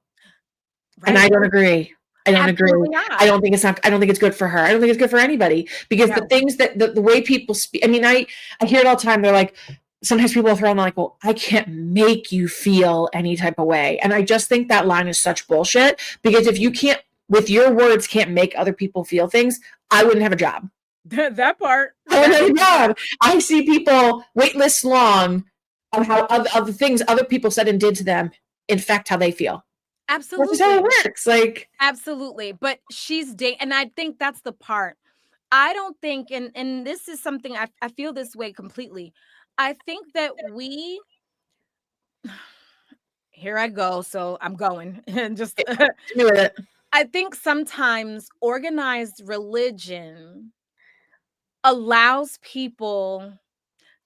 And I Right. don't agree. I don't agree. Absolutely not. I don't think it's good for her. I don't think it's good for anybody because the No. things that the way people speak, I mean, I hear it all the time. They're like, sometimes people will throw in like, well, I can't make you feel any type of way. And I just think that line is such bullshit because if you can't, with your words, can't make other people feel things, I wouldn't have a job. That part. I wouldn't That have is a the part. job. I see people wait lists long of how other things other people said and did to them infect how they feel. That's just how it Absolutely. works. Like, Absolutely. But and I think that's the part. I don't think, and this is something I feel this way completely. I think that we here I go. So I'm going and just do it. I think sometimes organized religion allows people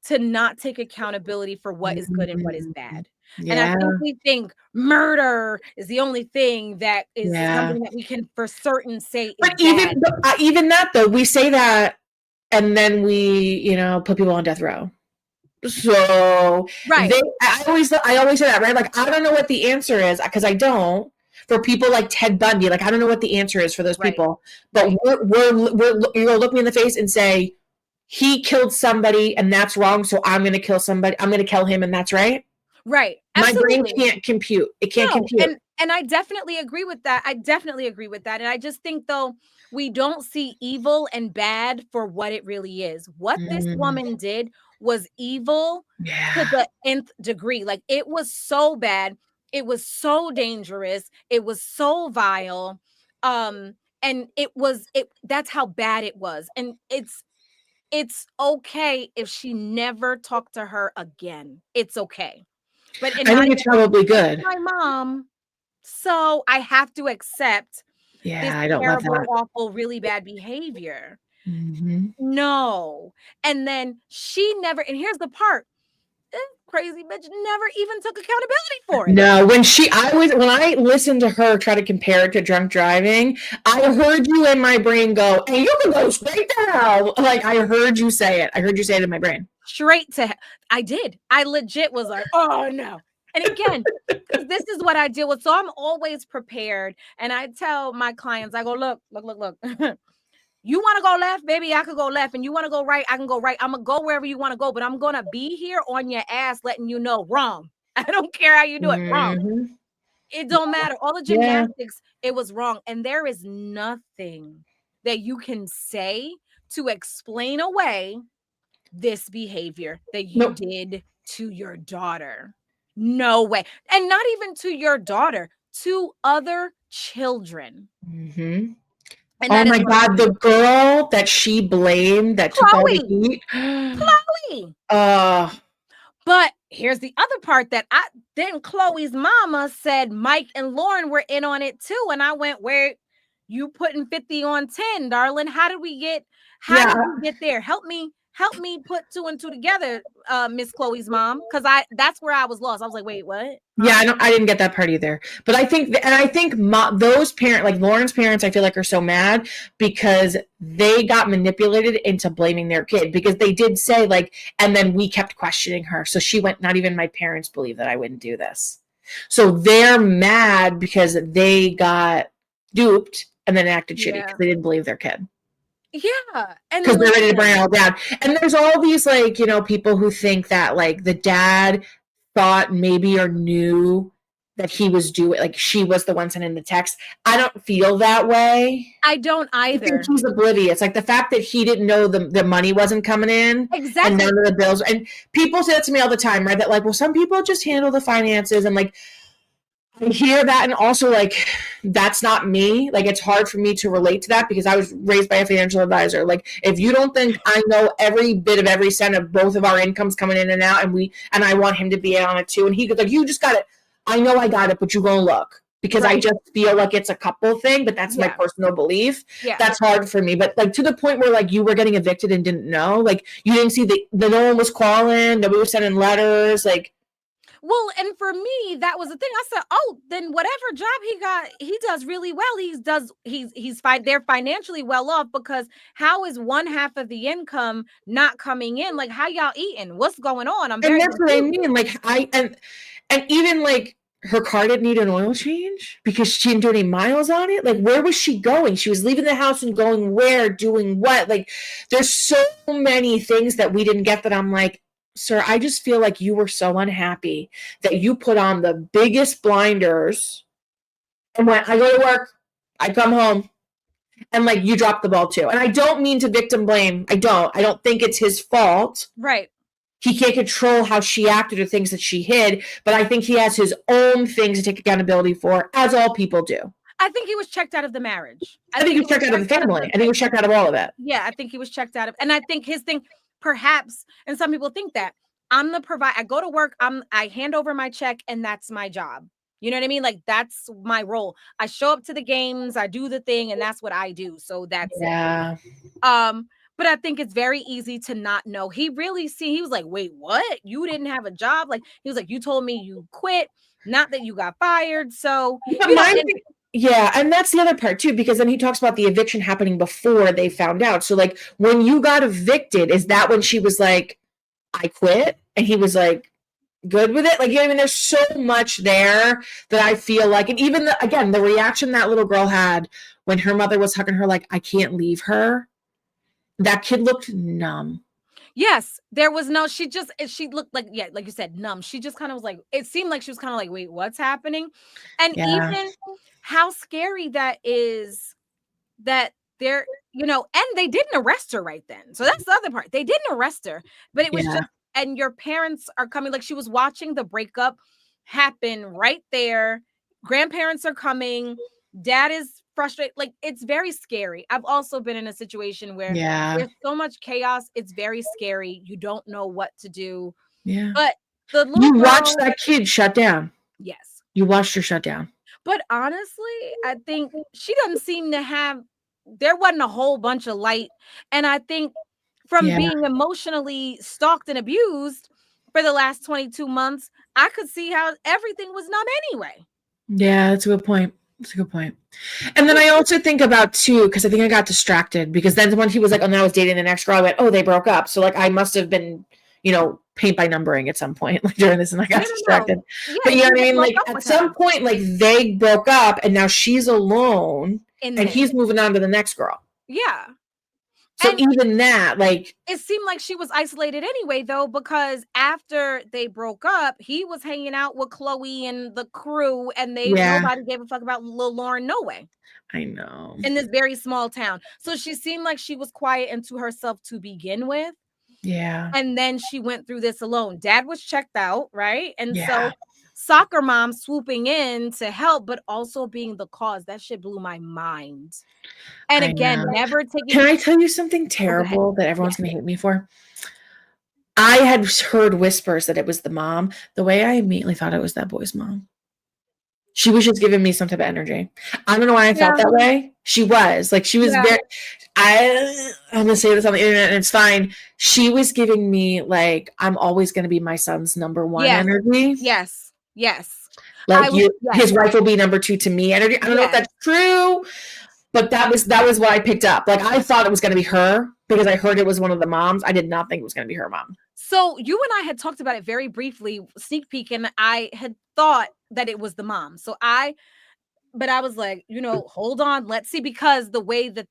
to not take accountability for what is good and what is Mm, bad. And I yeah, think we think murder is the only thing that is yeah. something that we can for certain say is But even bad. even that though, we say that, and then we, put people on death row. So Right, I always say that, right? Like, I don't know what the answer is because I don't. For people like Ted Bundy, like, I don't know what the answer is for those right, people. But right, you're gonna look me in the face and say he killed somebody and that's wrong. So I'm gonna kill somebody. I'm gonna kill him and that's right. right. My brain Absolutely. can't compute. It can't No, compute. and I definitely agree with that. I definitely agree with that. And I just think though we don't see evil and bad for what it really is. What this Mm, woman did was evil to yeah. the nth degree. Like it was so bad. It was so dangerous. It was so vile. And it that's how bad it was. And it's okay if she never talked to her again. It's okay. But and I not think even it's probably but it's good. my mom, so I have to accept this Yeah, I don't love terrible, that. awful, really bad behavior. Hmm. No. And then she never and here's the part, crazy bitch never even took accountability for it. No, when I listened to her try to compare it to drunk driving, I heard you in my brain go, and you can go straight down. Like, I heard you say it. I heard you say it in my brain. Straight to I did. I legit was like, "Oh, no." And again, because this is what I deal with, so I'm always prepared, and I tell my clients, I go, "Look, look, look, look. You want to go left, baby, I could go left. And you want to go right, I can go right. I'm going to go wherever you want to go, but I'm going to be here on your ass, letting you know wrong. I don't care how you do it. Wrong. Hmm. It don't matter. All the Yeah. gymnastics, it was wrong. And there is nothing that you can say to explain away this behavior that you Nope. did to your daughter. No way. And not even to your daughter, to other children. Hmm. And Oh that is my wrong. God, the girl that she blamed that took all the Chloe, heat. Chloe. Uh, But here's the other part that I then Chloe's mama said Mike and Lauren were in on it too. And I went, where you putting 50 on 10, darling? How yeah, did you get there? Help me put two and two together, Miss Chloe's mom. Cause that's where I was lost. I was like, wait, what? yeah, Huh? I didn't get that part either. But I think those parents, like Lauren's parents, I feel like are so mad because they got manipulated into blaming their kid because they did say like, and then we kept questioning her. So she went, not even my parents believe that I wouldn't do this. So they're mad because they got duped and then acted shitty because Yeah. they didn't believe their kid Yeah. And because they're ready to bring it listen, all down. And there's all these like, people who think that like the dad thought maybe or knew that he was doing like she was the one sending the text. I don't feel that way. I don't I think either. he's oblivious. Like the fact that he didn't know the money wasn't coming in and none Exactly. of the bills. And people say that to me all the time, right? That like, well, some people just handle the finances and like I hear that, and also like that's not me. Like it's hard for me to relate to that because I was raised by a financial advisor. Like if you don't think I know every bit of every cent of both of our incomes coming in and out, and I want him to be in on it too, and he goes like, "You just got it." I know I got it, but you gonna look because I Right. just feel like it's a couple thing, but that's my Yeah. personal belief. Yeah. That's hard for me. But like to the point where like you were getting evicted and didn't know, like you didn't see the no one was calling, nobody was sending letters, like. Well, and for me, that was the thing. I said, "Oh, then whatever job he got, he does really well. He's fine. They're financially well off because how is one half of the income not coming in? Like, how y'all eating? What's going on? I'm And very that's what I confused." mean. Like and even like her car didn't need an oil change because she didn't do any miles on it. Like where was she going? She was leaving the house and going where, doing what? Like there's so many things that we didn't get that I'm like, sir, I just feel like you were so unhappy that you put on the biggest blinders and went, I go to work, I come home, and like you dropped the ball too. And I don't mean to victim blame. I don't. I don't think it's his fault. Right. He can't control how she acted or things that she hid, but I think he has his own things to take accountability for, as all people do. I think he was checked out of the marriage. I I think think he he was was checked out of the checked out of family. the I think he was checked out of all of it. yeah, I think he was checked out of, and I think his thing, perhaps, and some people think that I'm the provider. I go to work, I hand over my check, and that's my job. You know what I mean? Like, that's my role. I show up to the games, I do the thing, and that's what I do. So that's it. Yeah. Um, but I think it's very easy to not know. He was like, wait, what? You didn't have a job? Like, he was like, you told me you quit, not that you got fired. So, But yeah, and that's the other part too, because then he talks about the eviction happening before they found out. So like when you got evicted, is that when she was like, I quit? And he was like, good with it? Like, you know what I mean? There's so much there that I feel like, and even again, the reaction that little girl had when her mother was hugging her, like, I can't leave her. That kid looked numb. yes, there was no, she looked like, yeah, like you said, numb. She just kind of was like, it seemed like she was kind of like, wait, what's happening? And Yeah. even how scary that is that they're, and they didn't arrest her right then. So that's the other part. They didn't arrest her, but it was Yeah. just, and your parents are coming, like she was watching the breakup happen right there. Grandparents are coming. Dad is frustrated. Like, it's very scary. I've also been in a situation where Yeah. there's so much chaos. It's very scary. You don't know what to do. Yeah. But the little You watched girl, that kid shut down. yes. You watched her shut down. But honestly, I think she doesn't seem to have, there wasn't a whole bunch of light. And I think from Yeah. being emotionally stalked and abused for the last 22 months, I could see how everything was numb anyway. Yeah, that's a good point. That's a good point. And then I also think about too, because I think I got distracted because then when he was like, oh, now I was dating the next girl, I went, oh, they broke up. So like I must have been, paint by numbering at some point like during this, and I got distracted. No. Yeah, but you know he what I had mean? broke Like up at with some her point, like they broke up and now she's alone in and this. he's moving on to the next girl. Yeah. So And even that, like, it seemed like she was isolated anyway, though, because after they broke up, he was hanging out with Chloe and the crew, and yeah, nobody gave a fuck about Lil Lauren, no way, I know. in this very small town. So she seemed like she was quiet and to herself to begin with. Yeah. And then she went through this alone. Dad was checked out, right? And Yeah. so soccer mom swooping in to help, but also being the cause. That shit blew my mind. And I again, know. never taking. Can I tell you something Oh, go ahead. terrible that Yeah. everyone's going to hate me for? I had heard whispers that it was the mom. The way I immediately thought it was that boy's mom. She was just giving me some type of energy. I don't know why I felt Yeah. that way. She was like, she was Yeah. very, I'm going to say this on the internet and it's fine. She was giving me like, I'm always going to be my son's number one Yes. energy. Yes. Yes. Like Yes. his wife will be number two to me energy. I don't know if Yes. that's true, but that was what I picked up. Like I thought it was going to be her because I heard it was one of the moms. I did not think it was going to be her mom. So you and I had talked about it very briefly, sneak peek, and I had thought that it was the mom. But I was like, hold on, let's see, because the way that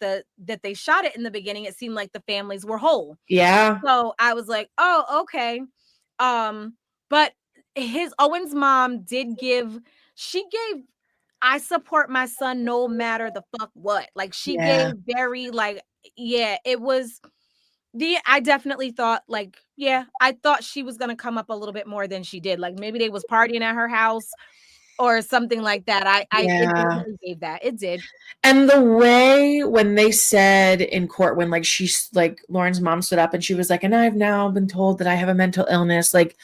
they shot it in the beginning, it seemed like the families were whole. Yeah. So I was like, oh, okay. But Owen's mom she gave, I support my son no matter the fuck what. Like she Yeah. gave very like, yeah, it was I definitely thought like, yeah, I thought she was gonna come up a little bit more than she did. Like maybe they was partying at her house or something like that. It Yeah. definitely gave that. It did. And the way when they said in court, when like she's like Lauren's mom stood up and she was like, and I've now been told that I have a mental illness, like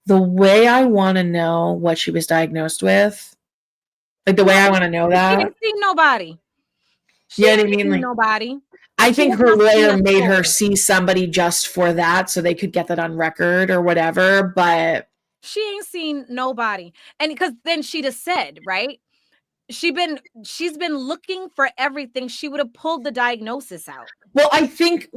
the way I want to know what she was diagnosed with, like the way I want to know She that. ain't seen nobody. She You know what I ain't mean? seen Like nobody. I She think has her not seen lawyer a made her soul. see somebody just for that so they could get that on record or whatever. But She ain't seen nobody. And because then she'd have said, right? She's been looking for everything. She would have pulled the diagnosis out. well, I think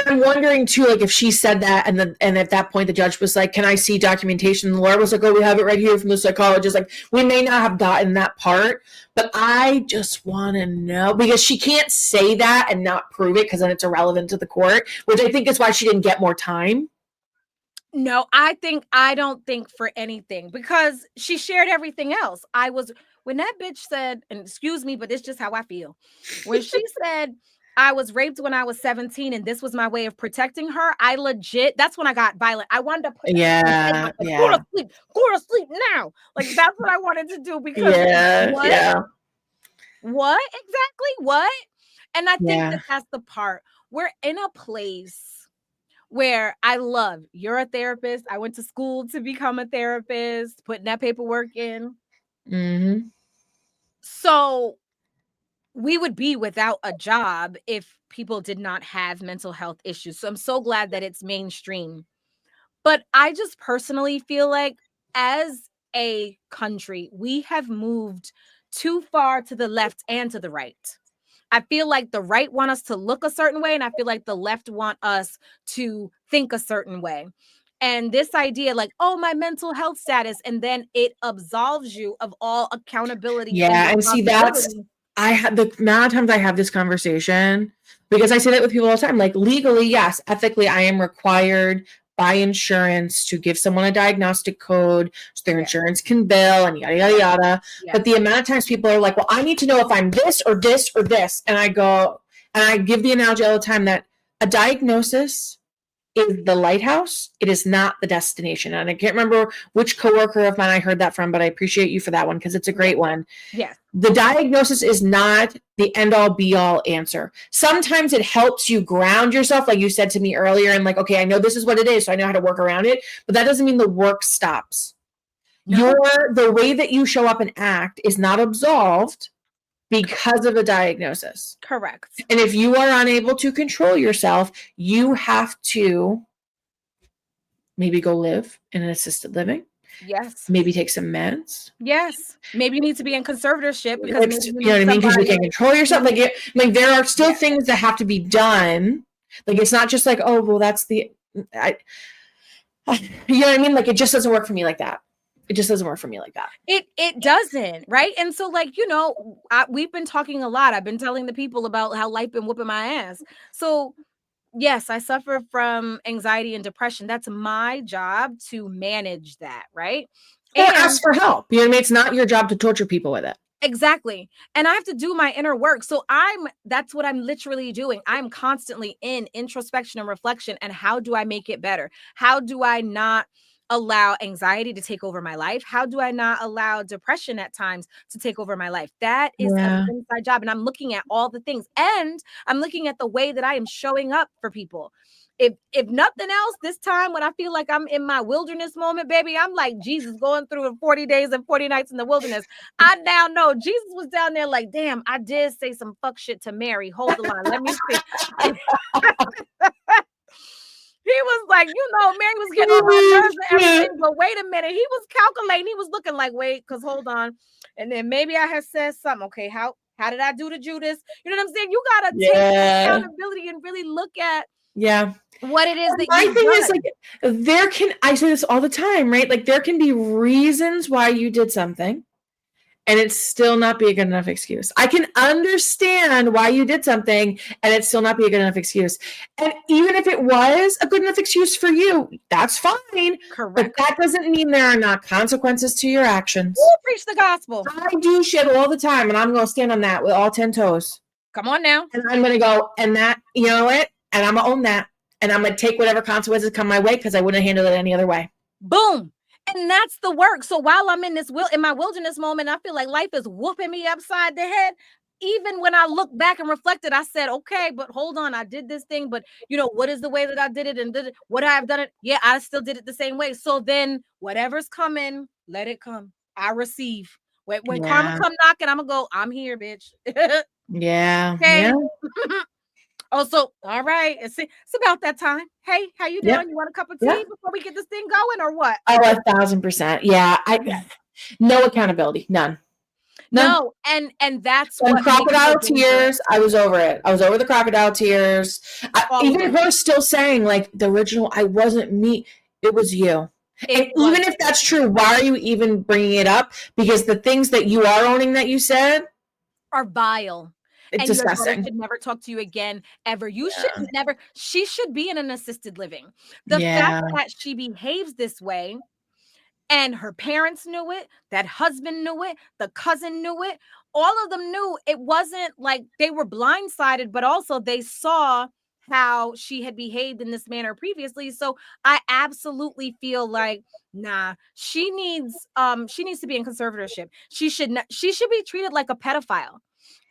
I'm wondering too, like if she said that and at that point the judge was like, can I see documentation? And the lawyer was like, oh, we have it right here from the psychologist. Like we may not have gotten that part, but I just want to know because she can't say that and not prove it because then it's irrelevant to the court, which I think is why she didn't get more time. No, I don't think for anything because she shared everything else. When that bitch said, and excuse me, but it's just how I feel. When she said I was raped when I was 17 and this was my way of protecting her, that's when I got violent. I wanted to put that in her head, Yeah, like, yeah, go to sleep now. Like that's what I wanted to do because yeah, what? yeah, What exactly? What? And I think yeah, that that's the part. We're in a place where you're a therapist. I went to school to become a therapist, putting that paperwork in. Mm-hmm. So we would be without a job if people did not have mental health issues. So I'm so glad that it's mainstream. But I just personally feel like as a country, we have moved too far to the left and to the right. I feel like the right want us to look a certain way, and I feel like the left want us to think a certain way. And this idea, like, oh, my mental health status, and then it absolves you of all accountability and Yeah, and see, that's responsibility. I had the amount of times I have this conversation because I say that with people all the time. Like legally, yes, ethically, I am required by insurance to give someone a diagnostic code so their Yeah, insurance can bill and yada yada yada. But yes, the amount of times people are like, "Well, I need to know if I'm this or this or this," and I go and I give the analogy all the time that a diagnosis is the lighthouse. It is not the destination. And I can't remember which coworker of mine I heard that from, but I appreciate you for that one because it's a yes, great one. yes. The diagnosis is not the end all be all answer. Sometimes it helps you ground yourself, like you said to me earlier, and like, okay, I know this is what it is, so I know how to work around it, but that doesn't mean the work stops. No, The way that you show up and act is not absolved because of a diagnosis. correct. And if you are unable to control yourself, you have to maybe go live in an assisted living, Yes, maybe take some meds. yes. Maybe you need to be in conservatorship because Like, maybe you you know need what I mean? Because you somebody. can't control yourself. Mhm. Like there are still Yeah, things that have to be done. Like it's not just like, oh, well, that's I, you know what I mean? Like it just doesn't work for me like that. It just doesn't work for me like that. it doesn't, right? And so, like, we've been talking a lot. I've been telling the people about how life been whooping my ass. So yes, I suffer from anxiety and depression. That's my job to manage that, right? Or ask And for help. You know what I mean? It's not your job to torture people with it. exactly. And I have to do my inner work. So that's what I'm literally doing. I'm constantly in introspection and reflection. And how do I make it better? How do I not allow anxiety to take over my life? How do I not allow depression at times to take over my life? That is an Yeah. inside job. And I'm looking at all the things, and I'm looking at the way that I am showing up for people. If nothing else, this time when I feel like I'm in my wilderness moment, baby, I'm like Jesus going through 40 days and 40 nights in the wilderness. I now know Jesus was down there like, damn, I did say some fuck shit to Mary. Hold the line. Let me see. He was like, Mary was getting on my nerves and Yeah. everything, but wait a minute. He was calculating. He was looking like, wait, because hold on. And then maybe I had said something. Okay, how did I do to Judas? You know what I'm saying? You gotta take Yeah. accountability and really look at Yeah. what it is that My you've thing is done. like I say this all the time, right? Like there can be reasons why you did something and it's still not be a good enough excuse. I can understand why you did something and it still not be a good enough excuse. And even if it was a good enough excuse for you, that's fine. But Correct. that doesn't mean there are not consequences to your Woo, actions. preach the gospel. I do shit all the time and I'm going to stand on that with all 10 toes. Come on now. And I'm going to go, and that, you know what? And I'm going to own that. And I'm going to take whatever consequences come my way because I wouldn't handle it any other way. Boom. And that's the work. So while I'm in my wilderness moment, I feel like life is whooping me upside the head. Even when I look back and reflected, I said, okay, but hold on, I did this thing, but what is the way that I did it, and would I have done it? Yeah, I still did it the same way. So then whatever's coming, let it come. I receive. When karma Yeah. come knocking, I'm gonna go, I'm here, bitch. Yeah. Okay. Yeah. Oh, so all right. It's about that time. Hey, how you Yep. doing? You want a cup of Yeah. tea before we get this thing going, or what? Oh, 1,000%. Yeah. Yes. No accountability. None. None. No, and that's And what makes crocodile it dangerous. tears, I was over it. I was over the crocodile tears. All of Even it. her still saying, like, the original, I wasn't me. It was you. And It was even if that's true, why are you even bringing it up? Because the things that you are owning that you said, are vile. it's And your daughter disgusting. should never talk to you again ever. You should Yeah. never. She should be in an assisted living. The fact Yeah. that she behaves this way, and her parents knew it, that husband knew it, the cousin knew it. All of them knew. It wasn't like they were blindsided, but also they saw how she had behaved in this manner previously. So I absolutely feel like, nah, she needs to be in conservatorship. She should be treated like a pedophile.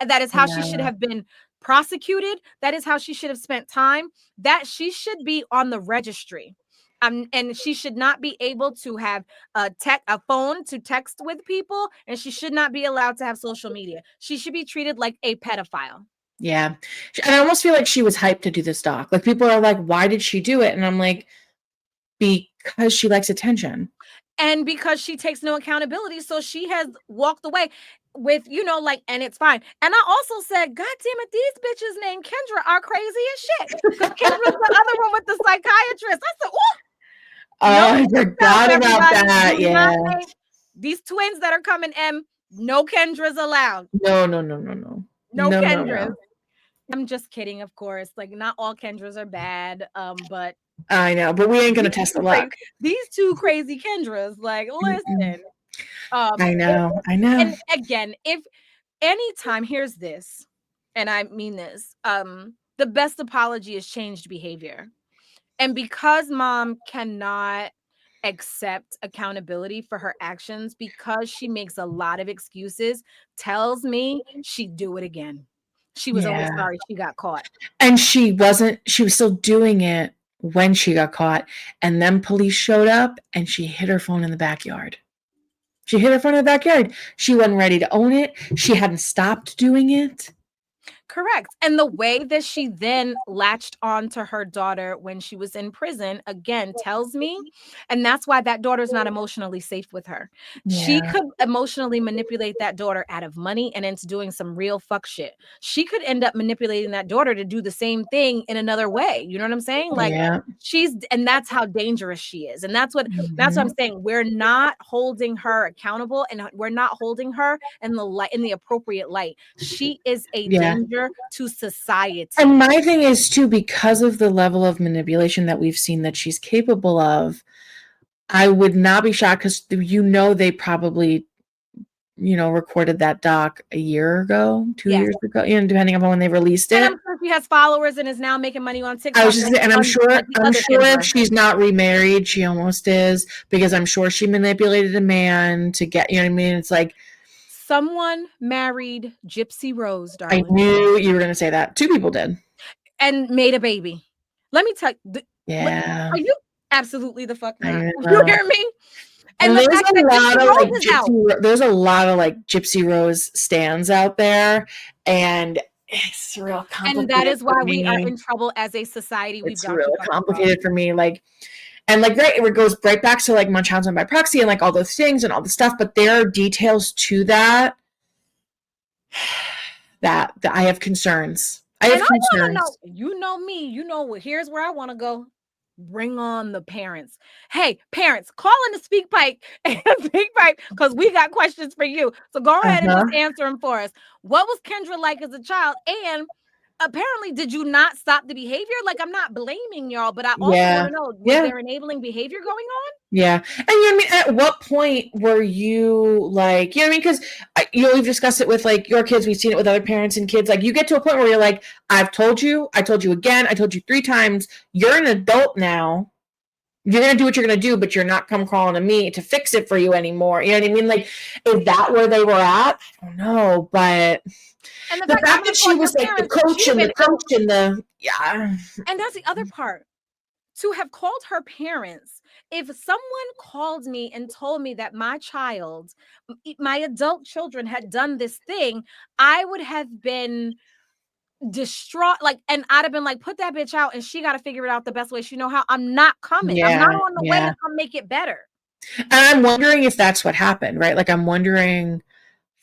And that is how she should Yeah. have been prosecuted. That is how she should have spent time. That she should be on the registry. And she should not be able to have a phone to text with people, and she should not be allowed to have social media. She should be treated like a pedophile. Yeah. And I almost feel like she was hyped to do this doc. Like, people are like, why did she do it? And I'm like, because she likes attention. And because she takes no accountability, so she has walked away with, and it's fine. And I also said, God damn it, these bitches named Kendra are crazy as shit. Because Kendra's the other one with the psychiatrist. I said, oh, I forgot about that. Yeah. These twins that are coming, no Kendras allowed. No. No Kendras. No. I'm just kidding, of course. Like, not all Kendras are bad, but I know, but we ain't gonna test the luck. These two crazy Kendras, like, listen. I know. And again, if anytime, here's this, and I mean this, the best apology is changed behavior. And because mom cannot accept accountability for her actions, because she makes a lot of excuses, tells me she'd do it again. She was only sorry she got caught. And she was still doing it when she got caught. And then police showed up and she hid her phone in the backyard. She wasn't ready to own it. She hadn't stopped doing it. Correct. And the way that she then latched on to her daughter when she was in prison, again, tells me, and that's why that daughter's not emotionally safe with her. Yeah. She could emotionally manipulate that daughter out of money and into doing some real fuck shit. She could end up manipulating that daughter to do the same thing in another way. You know what I'm saying? Like, and that's how dangerous she is. And that's what I'm saying. We're not holding her accountable, and we're not holding her in the appropriate light. She is a danger to society. And my thing is too, because of the level of manipulation that we've seen that she's capable of, I would not be shocked, because they probably recorded that doc a year ago, 2 years ago, depending on when they released it. And I'm sure she has followers and is now making money on TikTok. I was just saying, and I'm sure if she's not remarried, she almost is, because I'm sure she manipulated a man to get, it's like, someone married Gypsy Rose, darling. I knew you were going to say that. 2 people did. And made a baby. Let me tell you. Are you absolutely the fuck right? You hear me? And there's a lot of Gypsy Rose stands out there, and it's real complicated. And that is why we are in trouble as a society. It's real complicated for me. It goes right back to Munchausen by proxy and all those things and all the stuff, but there are details to that I have concerns. I have concerns. You know me. Here's where I want to go. Bring on the parents. Hey, parents, call in the speak pipe because we got questions for you. So go ahead and just answer them for us. What was Kendra like as a child? And apparently, did you not stop the behavior? I'm not blaming y'all, but I also want to know, was there enabling behavior going on? Yeah. And at what point were you because we've discussed it with your kids. We've seen it with other parents and kids. You get to a point where you're like, I told you again, I told you 3 times, you're an adult now. You're going to do what you're going to do, but you're not come crawling to me to fix it for you anymore. You know what I mean? Is that where they were at? I don't know, but and the fact that she was the coach and the and that's the other part. To have called her parents, if someone called me and told me that my adult children had done this thing, I would have been distraught, and I'd have been like, put that bitch out, and she got to figure it out the best way she know how. I'm not coming. I'm not on the way to come make it better. And I'm wondering if that's what happened, right? I'm wondering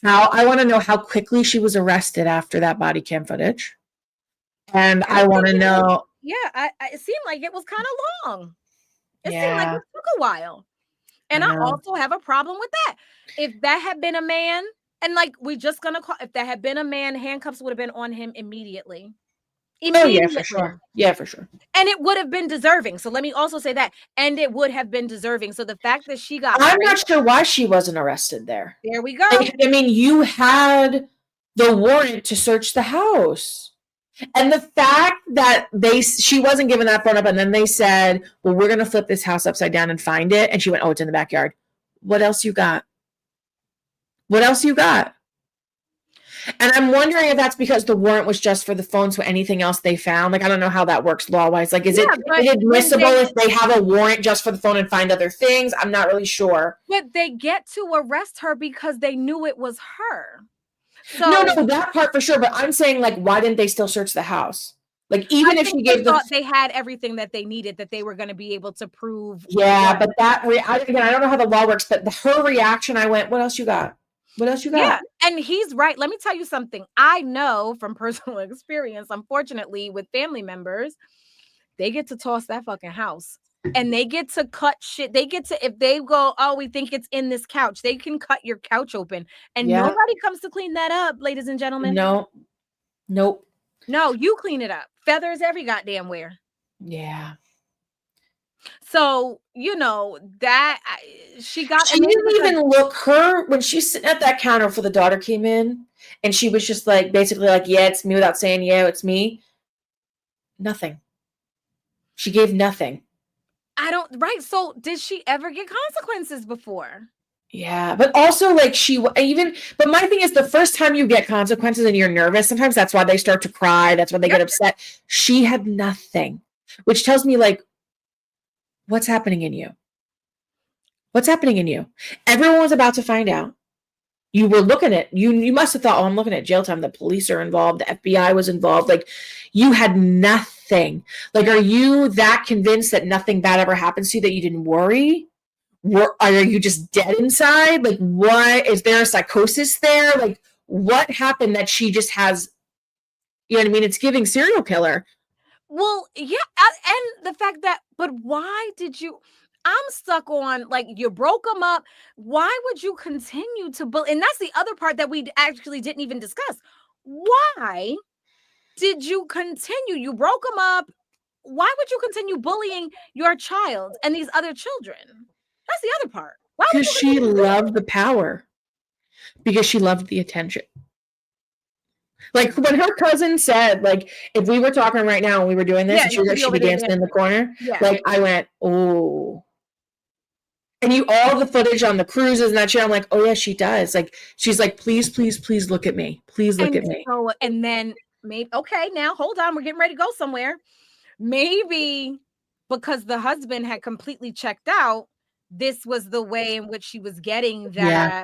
I want to know how quickly she was arrested after that body cam footage. And I want to know. It seemed like it was kind of long. It seemed like it took a while. And I also have a problem with that. If that had been a man, and if that had been a man, handcuffs would have been on him immediately. Oh, yeah, for sure. Yeah, for sure. And it would have been deserving. So let me also say that. And it would have been deserving. So the fact that she got I'm not sure why she wasn't arrested there. There we go. You had the warrant to search the house. And the fact that she wasn't given that phone up, and then they said, well, we're going to flip this house upside down and find it. And she went, oh, it's in the backyard. What else you got? And I'm wondering if that's because the warrant was just for the phone, so anything else they found, like, I don't know how that works law-wise. Like, is it admissible if they have a warrant just for the phone and find other things? I'm not really sure. But they get to arrest her because they knew it was her. No, that part for sure. But I'm saying, like, why didn't they still search the house? Like, even if she gave thought they had everything that they needed, that they were going to be able to prove. Yeah, but I don't know how the law works, but her reaction, I went, what else you got? What else you got? Yeah, and he's right. Let me tell you something. I know from personal experience, unfortunately, with family members, they get to toss that fucking house. And they get to cut shit. They get to, if they go, oh, we think it's in this couch, they can cut your couch open. And nobody comes to clean that up, ladies and gentlemen. No. Nope. No, you clean it up. Feathers every goddamn where. Yeah. So, you know, that she didn't even look when she's sitting at that counter before the daughter came in, and she was just like, basically like, yeah, it's me, without saying, yeah, it's me. Nothing. She gave nothing. Right. So did she ever get consequences before? Yeah, but also like but my thing is, the first time you get consequences and you're nervous, sometimes that's why they start to cry. That's why they get upset. She had nothing, which tells me, like, what's happening in you? What's happening in you? Everyone was about to find out. You were looking at, you must have thought, oh, I'm looking at jail time. The police are involved. The FBI was involved. Like, you had nothing. Like, are you that convinced that nothing bad ever happens to you that you didn't worry? Are you just dead inside? Like, what? Is there a psychosis there? Like, what happened that she just has, you know what I mean? It's giving serial killer. Well, yeah. And the fact that, but why did you, I'm stuck on, like, you broke them up. Why would you continue to bully? And that's the other part that we actually didn't even discuss. Why did you continue? You broke them up. Why would you continue bullying your child and these other children? That's the other part. Because she loved the power. Because she loved the attention. Like, when her cousin said, like, if we were talking right now and we were doing this, and she'd be dancing in the corner, like, I went, oh. And all the footage on the cruises and that shit, I'm like, oh yeah, she does. Like, she's like, please, please, please look at me. Please look at me. So, and then maybe, okay, now hold on, we're getting ready to go somewhere. Maybe because the husband had completely checked out, this was the way in which she was getting that. Yeah.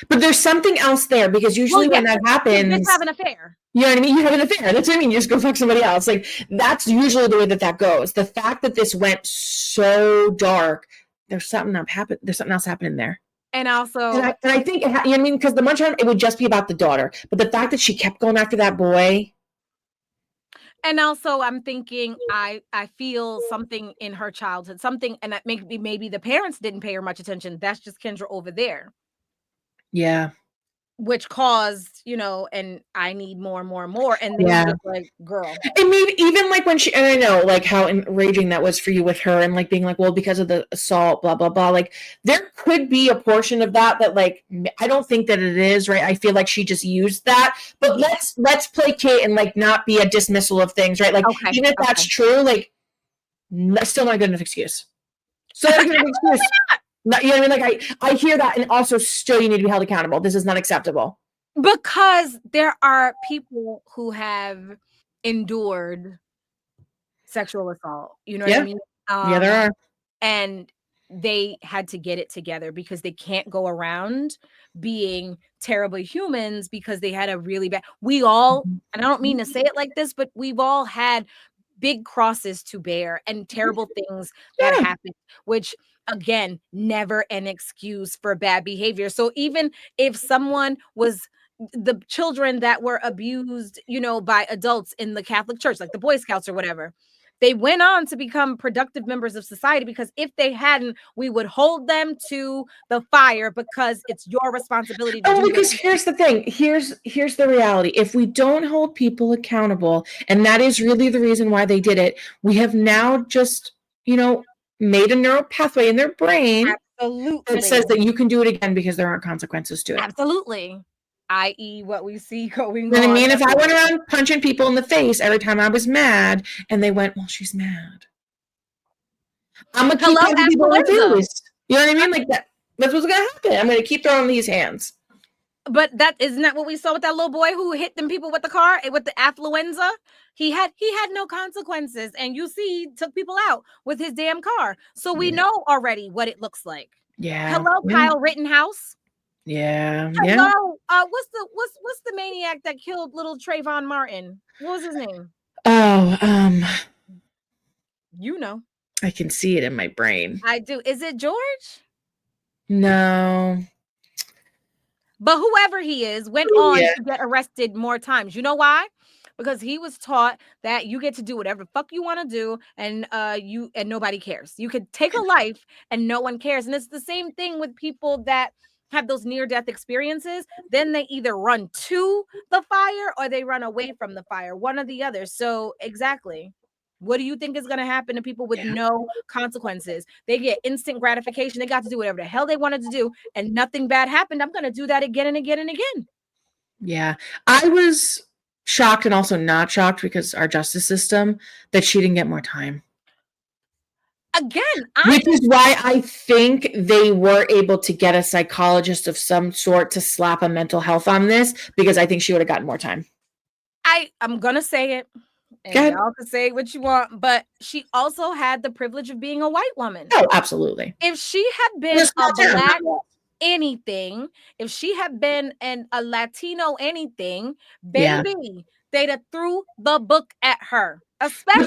But there's something else there, because usually when that happens, you just have an affair. You know what I mean? You have an affair. That's what I mean. You just go fuck somebody else. Like, that's usually the way that goes. The fact that this went so dark, there's something else happening there. And also, and I think, you know what I mean? Because the Munchausen, it would just be about the daughter. But the fact that she kept going after that boy. And also, I'm thinking, I feel something in her childhood, something, and that maybe the parents didn't pay her much attention. That's just Kendra over there. Yeah. Which caused, you know, and I need more and more and more. And then just like, girl. I mean, even like when and I know like how enraging that was for you with her, and like being like, well, because of the assault, blah, blah, blah. Like, there could be a portion of that like, I don't think that it is, right? I feel like she just used that. But let's placate and like not be a dismissal of things, right? Like, even if that's true, like, still not a good enough excuse. Still not a good enough excuse. You know what I mean? Like, I hear that, and also still you need to be held accountable. This is not acceptable. Because there are people who have endured sexual assault. You know what I mean? Yeah, there are. And they had to get it together because they can't go around being terrible humans because they had a really bad. We all, and I don't mean to say it like this, but we've all had big crosses to bear and terrible things that happen, which again, never an excuse for bad behavior. So even if someone was the children that were abused, you know, by adults in the Catholic Church, like the Boy Scouts or whatever, they went on to become productive members of society, because if they hadn't, we would hold them to the fire because it's your responsibility to do because here's the thing. Here's the reality. If we don't hold people accountable, and that is really the reason why they did it, we have now just, you know, made a neural pathway in their brain that says that you can do it again because there aren't consequences to it. Absolutely. I.e. what we see going on. And I mean, if I went around punching people in the face every time I was mad, and they went, well, she's mad, I'm going to keep punching people in the face. You know what I mean? Like, that's what's going to happen. I'm going to keep throwing these hands. But that isn't that what we saw with that little boy who hit them people with the car with the affluenza? He had no consequences, and you see, he took people out with his damn car. So we Yeah. know already what it looks like. Yeah. Hello, Yeah. Kyle Rittenhouse. Yeah. Yeah. Hello, what's the maniac that killed little Trayvon Martin? What was his name? Oh, You know, I can see it in my brain. I do. Is it George? No. But whoever he is went Oh, on yeah. to get arrested more times. You know why? Because he was taught that you get to do whatever the fuck you want to do, and nobody cares. You could take a life and no one cares. And it's the same thing with people that have those near-death experiences. Then they either run to the fire or they run away from the fire, one or the other. So exactly. What do you think is going to happen to people with Yeah. no consequences? They get instant gratification. They got to do whatever the hell they wanted to do, and nothing bad happened. I'm going to do that again and again and again. Yeah. I was shocked and also not shocked because our justice system that she didn't get more time. Again, Which is why I think they were able to get a psychologist of some sort to slap a mental health on this, because I think she would have gotten more time. I'm going to say it, and y'all can say what you want, but she also had the privilege of being a white woman. Oh, absolutely. If she had been a black anything, if she had been a Latino anything, baby, they'd have threw the book at her. Especially,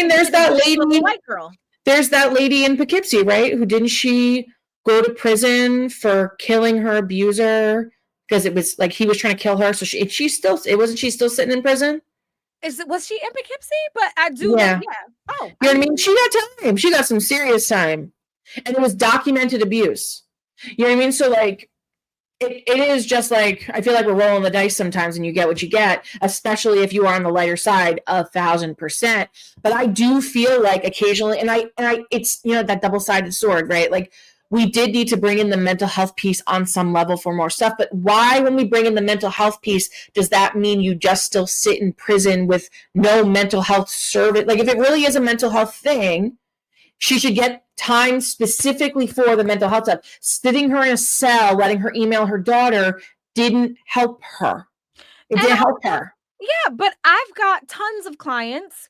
there's that lady, white girl. There's that lady in Poughkeepsie, right? Who didn't she go to prison for killing her abuser because it was like he was trying to kill her? So she still wasn't she still sitting in prison? Was she in Poughkeepsie? But I do Yeah. know, yeah. Oh, you know what I mean? She got time. She got some serious time, and it was documented abuse. You know what I mean? So like, it is just like, I feel like we're rolling the dice sometimes, and you get what you get, especially if you are on the lighter side, 1,000%. But I do feel like occasionally, and I, it's, that double-sided sword, right? Like, we did need to bring in the mental health piece on some level for more stuff. But why, when we bring in the mental health piece, does that mean you just still sit in prison with no mental health service? Like, if it really is a mental health thing, she should get time specifically for the mental health stuff. Sitting her in a cell, letting her email her daughter didn't help her. It didn't help her. Yeah, but I've got tons of clients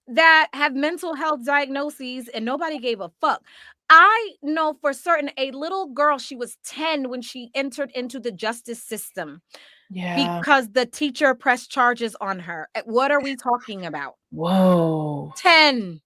that have mental health diagnoses and nobody gave a fuck. I know for certain a little girl, she was 10 when she entered into the justice system. Yeah. Because the teacher pressed charges on her. What are we talking about? Whoa. 10.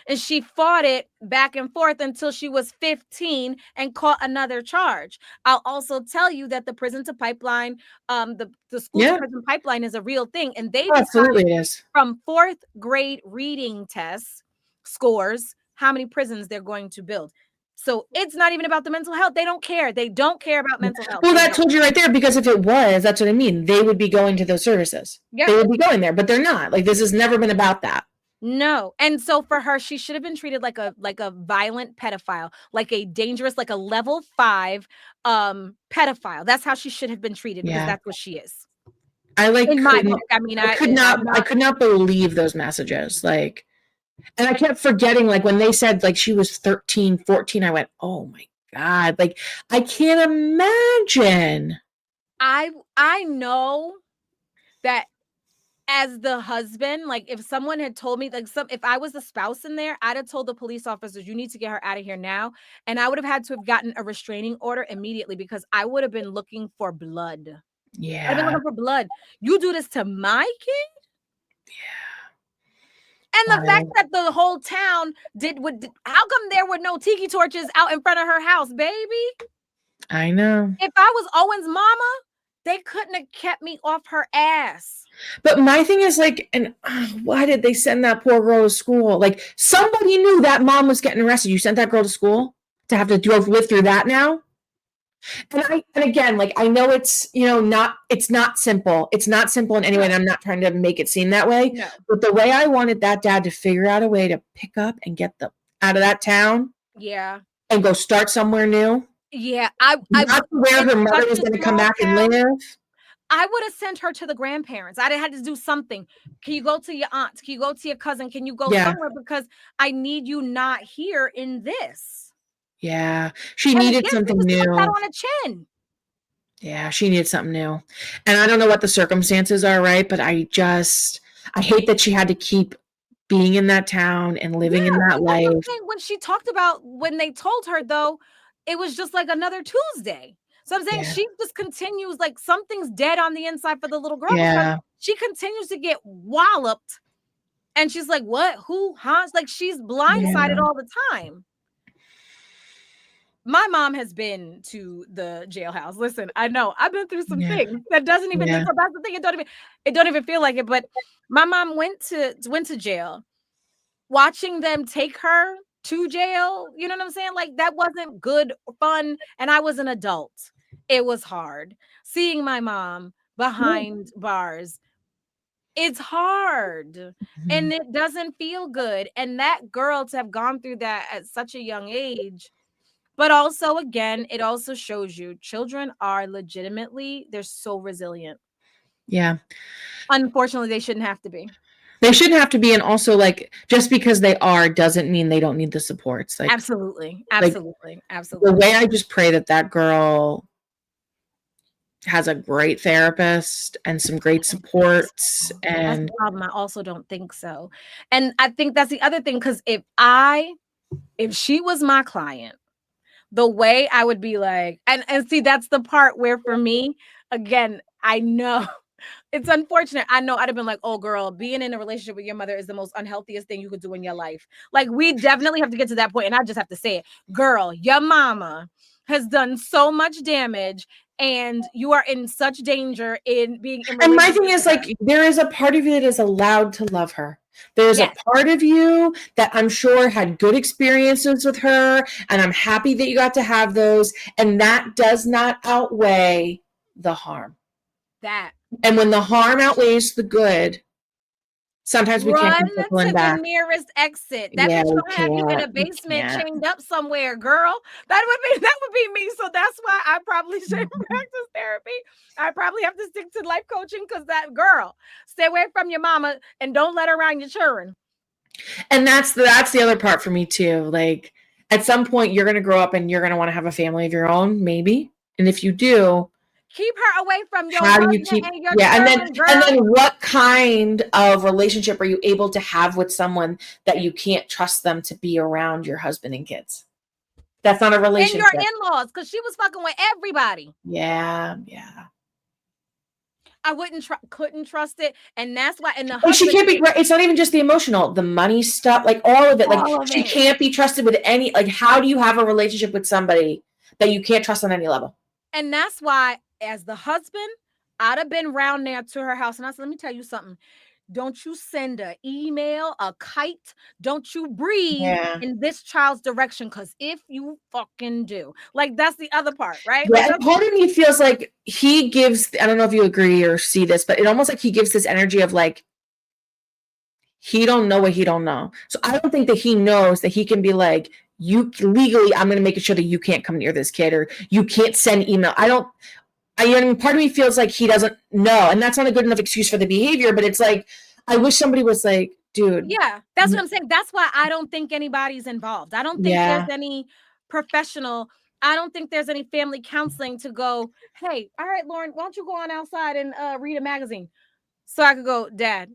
And she fought it back and forth until she was 15 and caught another charge. I'll also tell you that the prison to pipeline, the school to prison pipeline is a real thing. And they absolutely it is. From 4th grade reading tests scores how many prisons they're going to build. So it's not even about the mental health. They don't care. They don't care about mental health. Well, that told you right there, because if it was, that's what I mean. They would be going to those services. Yep. They would be going there, but they're not. Like, this has never been about that. No. And so for her, she should have been treated like a violent pedophile, like a dangerous, like a level 5 pedophile. That's how she should have been treated, because that's what she is. In my book. I mean, I could not believe those messages. Like, and I kept forgetting, like, when they said, like, she was 13, 14, I went, oh my God. Like, I can't imagine. I know that as the husband, like, if someone had told me, like, if I was the spouse in there, I'd have told the police officers, you need to get her out of here now. And I would have had to have gotten a restraining order immediately, because I would have been looking for blood. Yeah. I've been looking for blood. You do this to my kid? Yeah. And the fact that the whole town how come there were no tiki torches out in front of her house, baby? I know. If I was Owen's mama, they couldn't have kept me off her ass. But my thing is, like, and why did they send that poor girl to school? Like, somebody knew that mom was getting arrested. You sent that girl to school to have to live through that now? And again, like, I know it's, it's not simple. It's not simple in any way, and I'm not trying to make it seem that way. No. But the way I wanted that dad to figure out a way to pick up and get them out of that town. Yeah. And go start somewhere new. Yeah. Not where her mother was going to come back and live. I would have sent her to the grandparents. I'd have had to do something. Can you go to your aunt? Can you go to your cousin? Can you go somewhere? Because I need you not here in this. Yeah. She needed something new. That on a chin. Yeah, she needed something new. And I don't know what the circumstances are, right? But I hate that she had to keep being in that town and living in Yeah, that and that's what I'm life. saying. When she talked about when they told her, though, it was just like another Tuesday. So I'm saying Yeah. she just continues, like something's dead on the inside for the little girl because Yeah. she continues to get walloped. And she's like, what? Who? Huh? It's like she's blindsided Yeah. all the time. My mom has been to the jailhouse. Listen, I know I've been through some Yeah. things that doesn't even. Yeah. So that's the thing. It don't even feel like it. But my mom went to jail. Watching them take her to jail, you know what I'm saying? Like that wasn't good or fun. And I was an adult. It was hard seeing my mom behind bars. It's hard and Mhm. it doesn't feel good. And that girl to have gone through that at such a young age. But also, again, it also shows you children are legitimately, they're so resilient. Yeah. Unfortunately, they shouldn't have to be. They shouldn't have to be, and also like just because they are doesn't mean they don't need the supports. Absolutely. Like Absolutely. the way Absolutely. I just pray that that girl has a great therapist and some great supports That's the and problem. I also don't think so. And I think that's the other thing, because if she was my client, the way I would be like, and see, that's the part where for me, again, I know it's unfortunate. I know I'd have been like, oh girl, being in a relationship with your mother is the most unhealthiest thing you could do in your life. Like we definitely have to get to that point, and I just have to say it. Girl, your mama has done so much damage and you are in such danger in being in my thing relationship is with her. like there is a part of you that is allowed to love her. There's a Yes, part of you that I'm sure had good experiences with her, and I'm happy that you got to have those, and that does not outweigh the harm. that. And when the harm outweighs the good, sometimes we can't Run come to circling the back. nearest exit. That Yeah, bitch we gonna have you in a can't. We basement can't. chained up somewhere, girl. That would be me. So that's why I probably shouldn't practice therapy. I probably have to stick to life coaching, because that girl, stay away from your mama and don't let her around your children. And that's the other part for me too. Like at some point you're going to grow up and you're going to want to have a family of your own, maybe. And if you do, Keep her away from your how do you husband keep and your yeah, children, and girl. then what kind of relationship are you able to have with someone that you can't trust them to be around your husband and kids? That's not a And your relationship. in-laws, because she was fucking with everybody. Yeah, yeah. I couldn't trust it. And that's why, and the And she husband, can't be right. It's not even just the emotional, the money stuff, like all of it. Like all of she it. can't be trusted with any like how do you have a relationship with somebody that you can't trust on any level? And that's why, as the husband, I'd have been round there to her house. And I said, let me tell you something. Don't you send an email, a kite. Don't you breathe Yeah. in this child's direction. Because if you fucking do, like, that's the other part, right? Like, Yeah, and part of me feels like he gives, I don't know if you agree or see this, but it almost like he gives this energy of like, he don't know what he don't know. So I don't think that he knows that he can be like, you legally, I'm going to make sure that you can't come near this kid or you can't send email. I mean, part of me feels like he doesn't know. And that's not a good enough excuse for the behavior, but it's like, I wish somebody was like, dude. yeah, that's what I'm saying. That's why I don't think anybody's involved. I don't think there's Yeah. any professional. I don't think there's any family counseling to go, hey, all right, Lauren, why don't you go on outside and read a magazine? So I could go, Dad,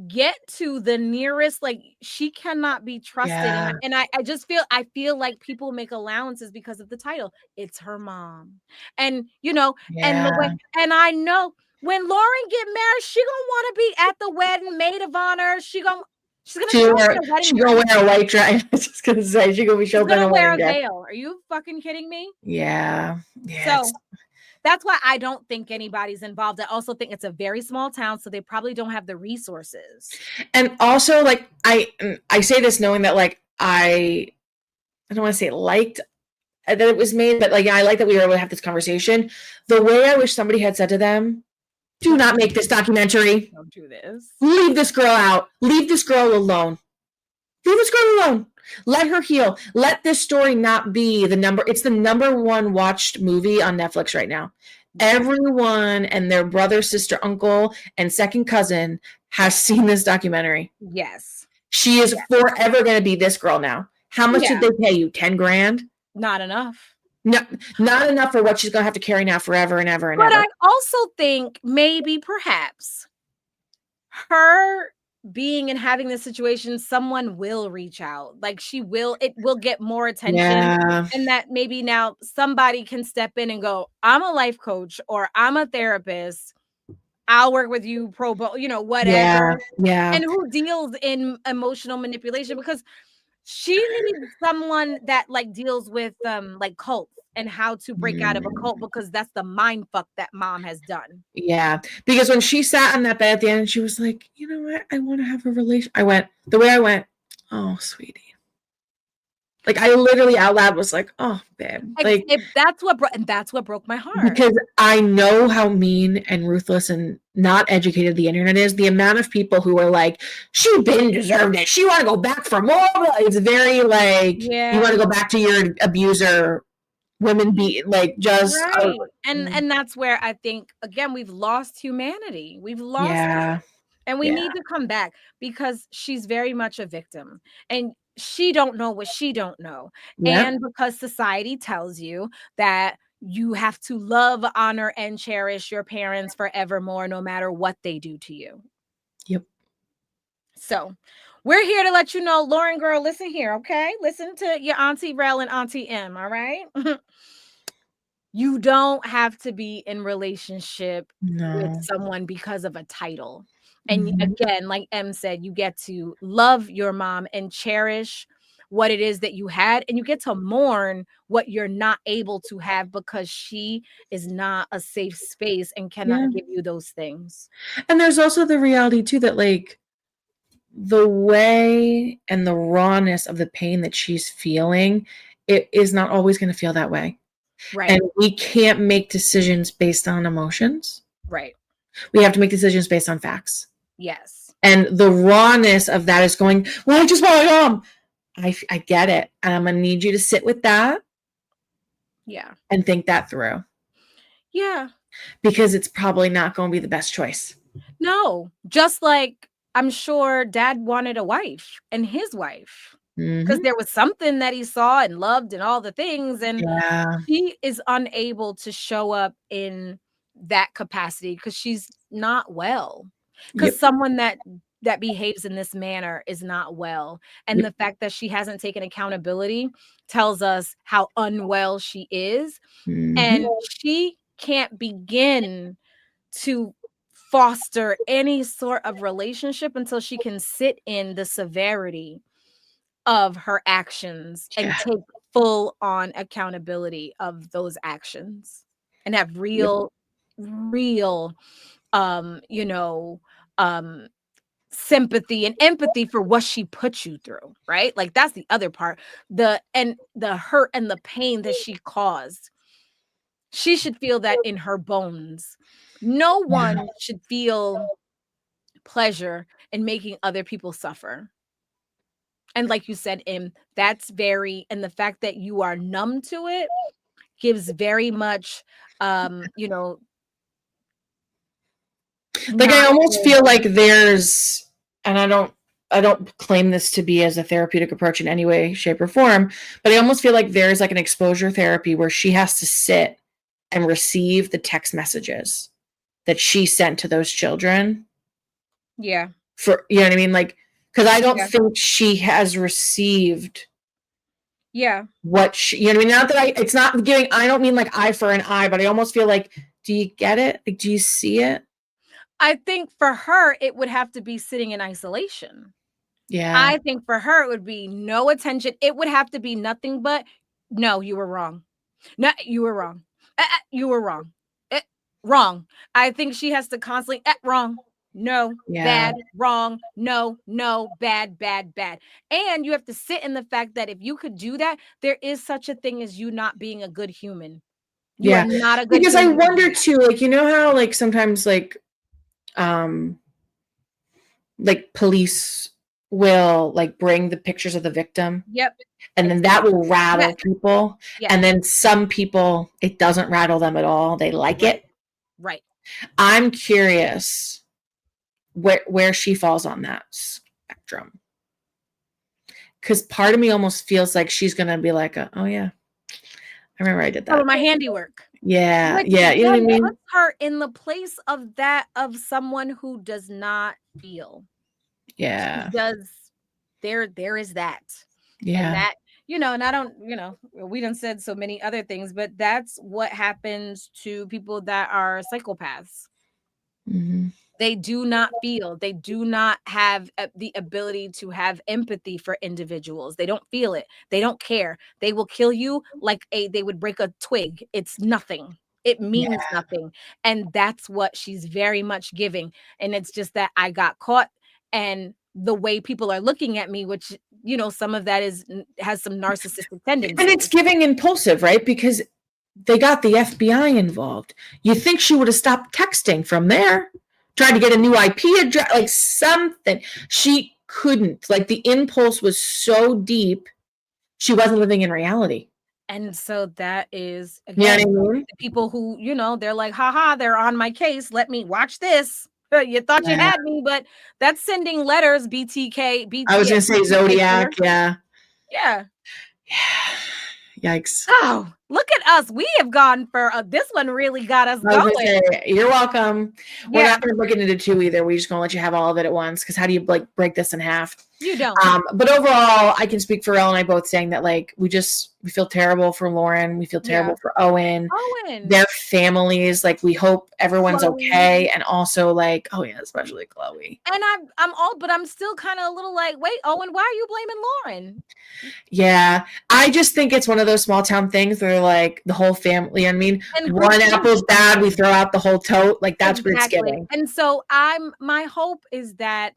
get to the nearest, like she cannot be trusted. And Yeah. I just feel like people make allowances because of the title. It's her mom. And and the way, Yeah. and I know when Lauren get married, she gonna want to be at the wedding, maid of honor. She's gonna show up in a wedding She gonna dress. wear a white dress. I was just gonna say she gonna be She's showing up in gonna a wear wedding a dress. veil. Are you fucking kidding me? Yeah. Yeah. So that's why I don't think anybody's involved. I also think it's a very small town, so they probably don't have the resources. And also like I say this knowing that like I don't want to say liked that it was made, but like I like that we were able to have this conversation. The way I wish somebody had said to them, do not make this documentary. Don't do this. Leave this girl out. Leave this girl alone. Leave this girl alone. Let her heal. Let this story not be it's the number one watched movie on Netflix right now. Everyone and their brother, sister, uncle, and second cousin has seen this documentary. Yes. She is forever going to be this girl now. How much did Yeah. they pay you? 10 grand? Not enough. not enough for what she's gonna have to carry now forever and ever and But ever. I also think maybe perhaps her being and having this situation, someone will reach out. Like it will get more attention. Yeah. And that maybe now somebody can step in and go, I'm a life coach or I'm a therapist. I'll work with you pro bono, Yeah. whatever. Yeah. And who deals in emotional manipulation, because she needs someone that like deals with like cults and how to break out of a cult, Mm. because that's the mind fuck that mom has done. Yeah. Because when she sat on that bed at the end, she was like, you know what? I want to have a relation. I went, oh, sweetie. Like I literally out loud was like, oh, babe. Like That's what broke my heart. because I know how mean and ruthless and not educated the internet is. The amount of people who are like, she been deserved it. She want to go back for more. It's very like, you want to go back to your abuser. Women be like just right. And that's where I think again we've lost humanity. We've lost it. And we need to come back, because she's very much a victim. And she don't know what she don't know. And because society tells you that you have to love, honor, and cherish your parents forevermore, no matter what they do to you. Yep. So we're here to let you know, Lauren girl, listen here, okay? Listen to your Auntie Rell and Auntie Em, all right? You don't have to be in relationship with someone because of a title. And again, like Em said, you get to love your mom and cherish what it is that you had, and you get to mourn what you're not able to have because she is not a safe space and cannot give you those things. And there's also the reality too that like the way and the rawness of the pain that she's feeling, it is not always going to feel that way. Right. And we can't make decisions based on emotions. Right. We have to make decisions based on facts. Yes. And the rawness of that is going, well, I just want my mom. I get it. And I'm going to need you to sit with that. Yeah. And think that through. Yeah. Because it's probably not going to be the best choice. No, just like I'm sure dad wanted a wife and his wife, because there was something that he saw and loved and all the things. And she is unable to show up in that capacity because she's not well. Because someone that behaves in this manner is not well. And the fact that she hasn't taken accountability tells us how unwell she is. And she can't begin to foster any sort of relationship until she can sit in the severity of her actions and take full on accountability of those actions and have real you know, sympathy and empathy for what she put you through, right? Like that's the other part. The hurt and the pain that she caused. She should feel that in her bones. No one should feel pleasure in making other people suffer. And like you said, and the fact that you are numb to it gives very much, you know, like I almost good. feel like there's, and I don't claim this to be as a therapeutic approach in any way, shape, or form, but I almost feel like there's like an exposure therapy where she has to sit and receive the text messages that she sent to those children. Yeah. For, you know what I mean? Like, because I don't think she has received what she, you know what I mean? Not that it's not giving, I don't mean like eye for an eye, but I almost feel like, do you get it? Like, do you see it? I think for her, it would have to be sitting in isolation. Yeah. I think for her, it would be no attention. It would have to be nothing but, no, you were wrong. No, you were wrong. You were wrong. Wrong. I think she has to constantly, wrong. No, bad, wrong, no, bad, bad, bad. And you have to sit in the fact that if you could do that, there is such a thing as you not being a good human. You are not a good because human. I wonder too, like, you know how like sometimes like police will like bring the pictures of the victim. And then that will rattle people. And then some people, it doesn't rattle them at all. They like it. Right. I'm curious where she falls on that spectrum. Because part of me almost feels like she's going to be like, oh, yeah, I remember I did Some that. of my handiwork. Yeah. Which Yeah. You know what I again mean? puts her in the place of someone who does not feel. She Yeah. does there is that. And Yeah. that, and I don't, we done said so many other things, but that's what happens to people that are psychopaths. Mm-hmm. They do not feel, they do not have the ability to have empathy for individuals. They don't feel it. They don't care. They will kill you like they would break a twig. It's nothing. It Yeah. means nothing. And that's what she's very much giving. And it's just that I got caught, and the way people are looking at me, which, some of that has some narcissistic tendencies. And it's giving impulsive, right? Because they got the FBI involved. You think she would have stopped texting from there? Tried to get a new IP address, like something. She couldn't. Like the impulse was so deep, she wasn't living in reality. And so that is, You know again, what I mean? the people who, they're like, haha, they're on my case. Let me watch this. You thought you Yeah. had me, but that's sending letters, I was going to say Zodiac. Yeah. Yeah. Yikes. Oh, look at us. We have gone for this one really got us I was going. gonna say, you're welcome. We're Yeah. not going to break it into two either. We're just going to let you have all of it at once. Because how do you like break this in half? You don't. But overall, I can speak for Elle and I both saying that like we feel terrible for Lauren. We feel terrible for Owen. Their families. Like we hope everyone's okay. And also like, oh yeah, especially Chloe. And I'm still kind of a little like, wait, Owen, why are you blaming Lauren? Yeah, I just think it's one of those small town things where like the whole family. I mean, And one apple's bad, we throw out the whole tote. Like that's what it's giving. And so my hope is that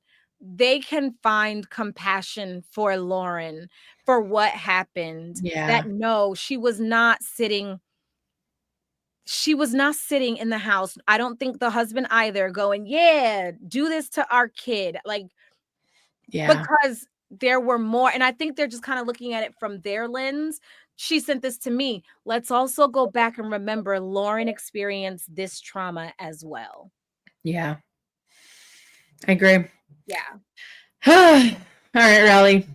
they can find compassion for Lauren for what happened. Yeah. That no, she was not sitting in the house. I don't think the husband either going, yeah, do this to our kid. Like, yeah, because there were more. And I think they're just kind of looking at it from their lens. She sent this to me. Let's also go back and remember Lauren experienced this trauma as well. Yeah. I agree. Yeah. All right, Riley.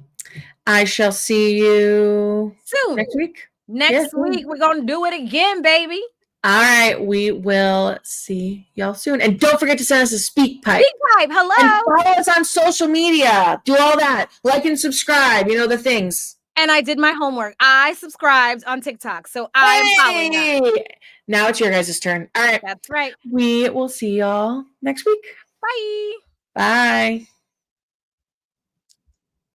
I shall see you soon. next week. Next week, we're going to do it again, baby. All right. We will see y'all soon. And don't forget to send us a speak pipe. Speak pipe. Hello. And follow us on social media. Do all that. Like and subscribe. You know the things. And I did my homework. I subscribed on TikTok. So I'm following that. Now it's your guys' turn. All right. That's right. We will see y'all next week. Bye. Bye.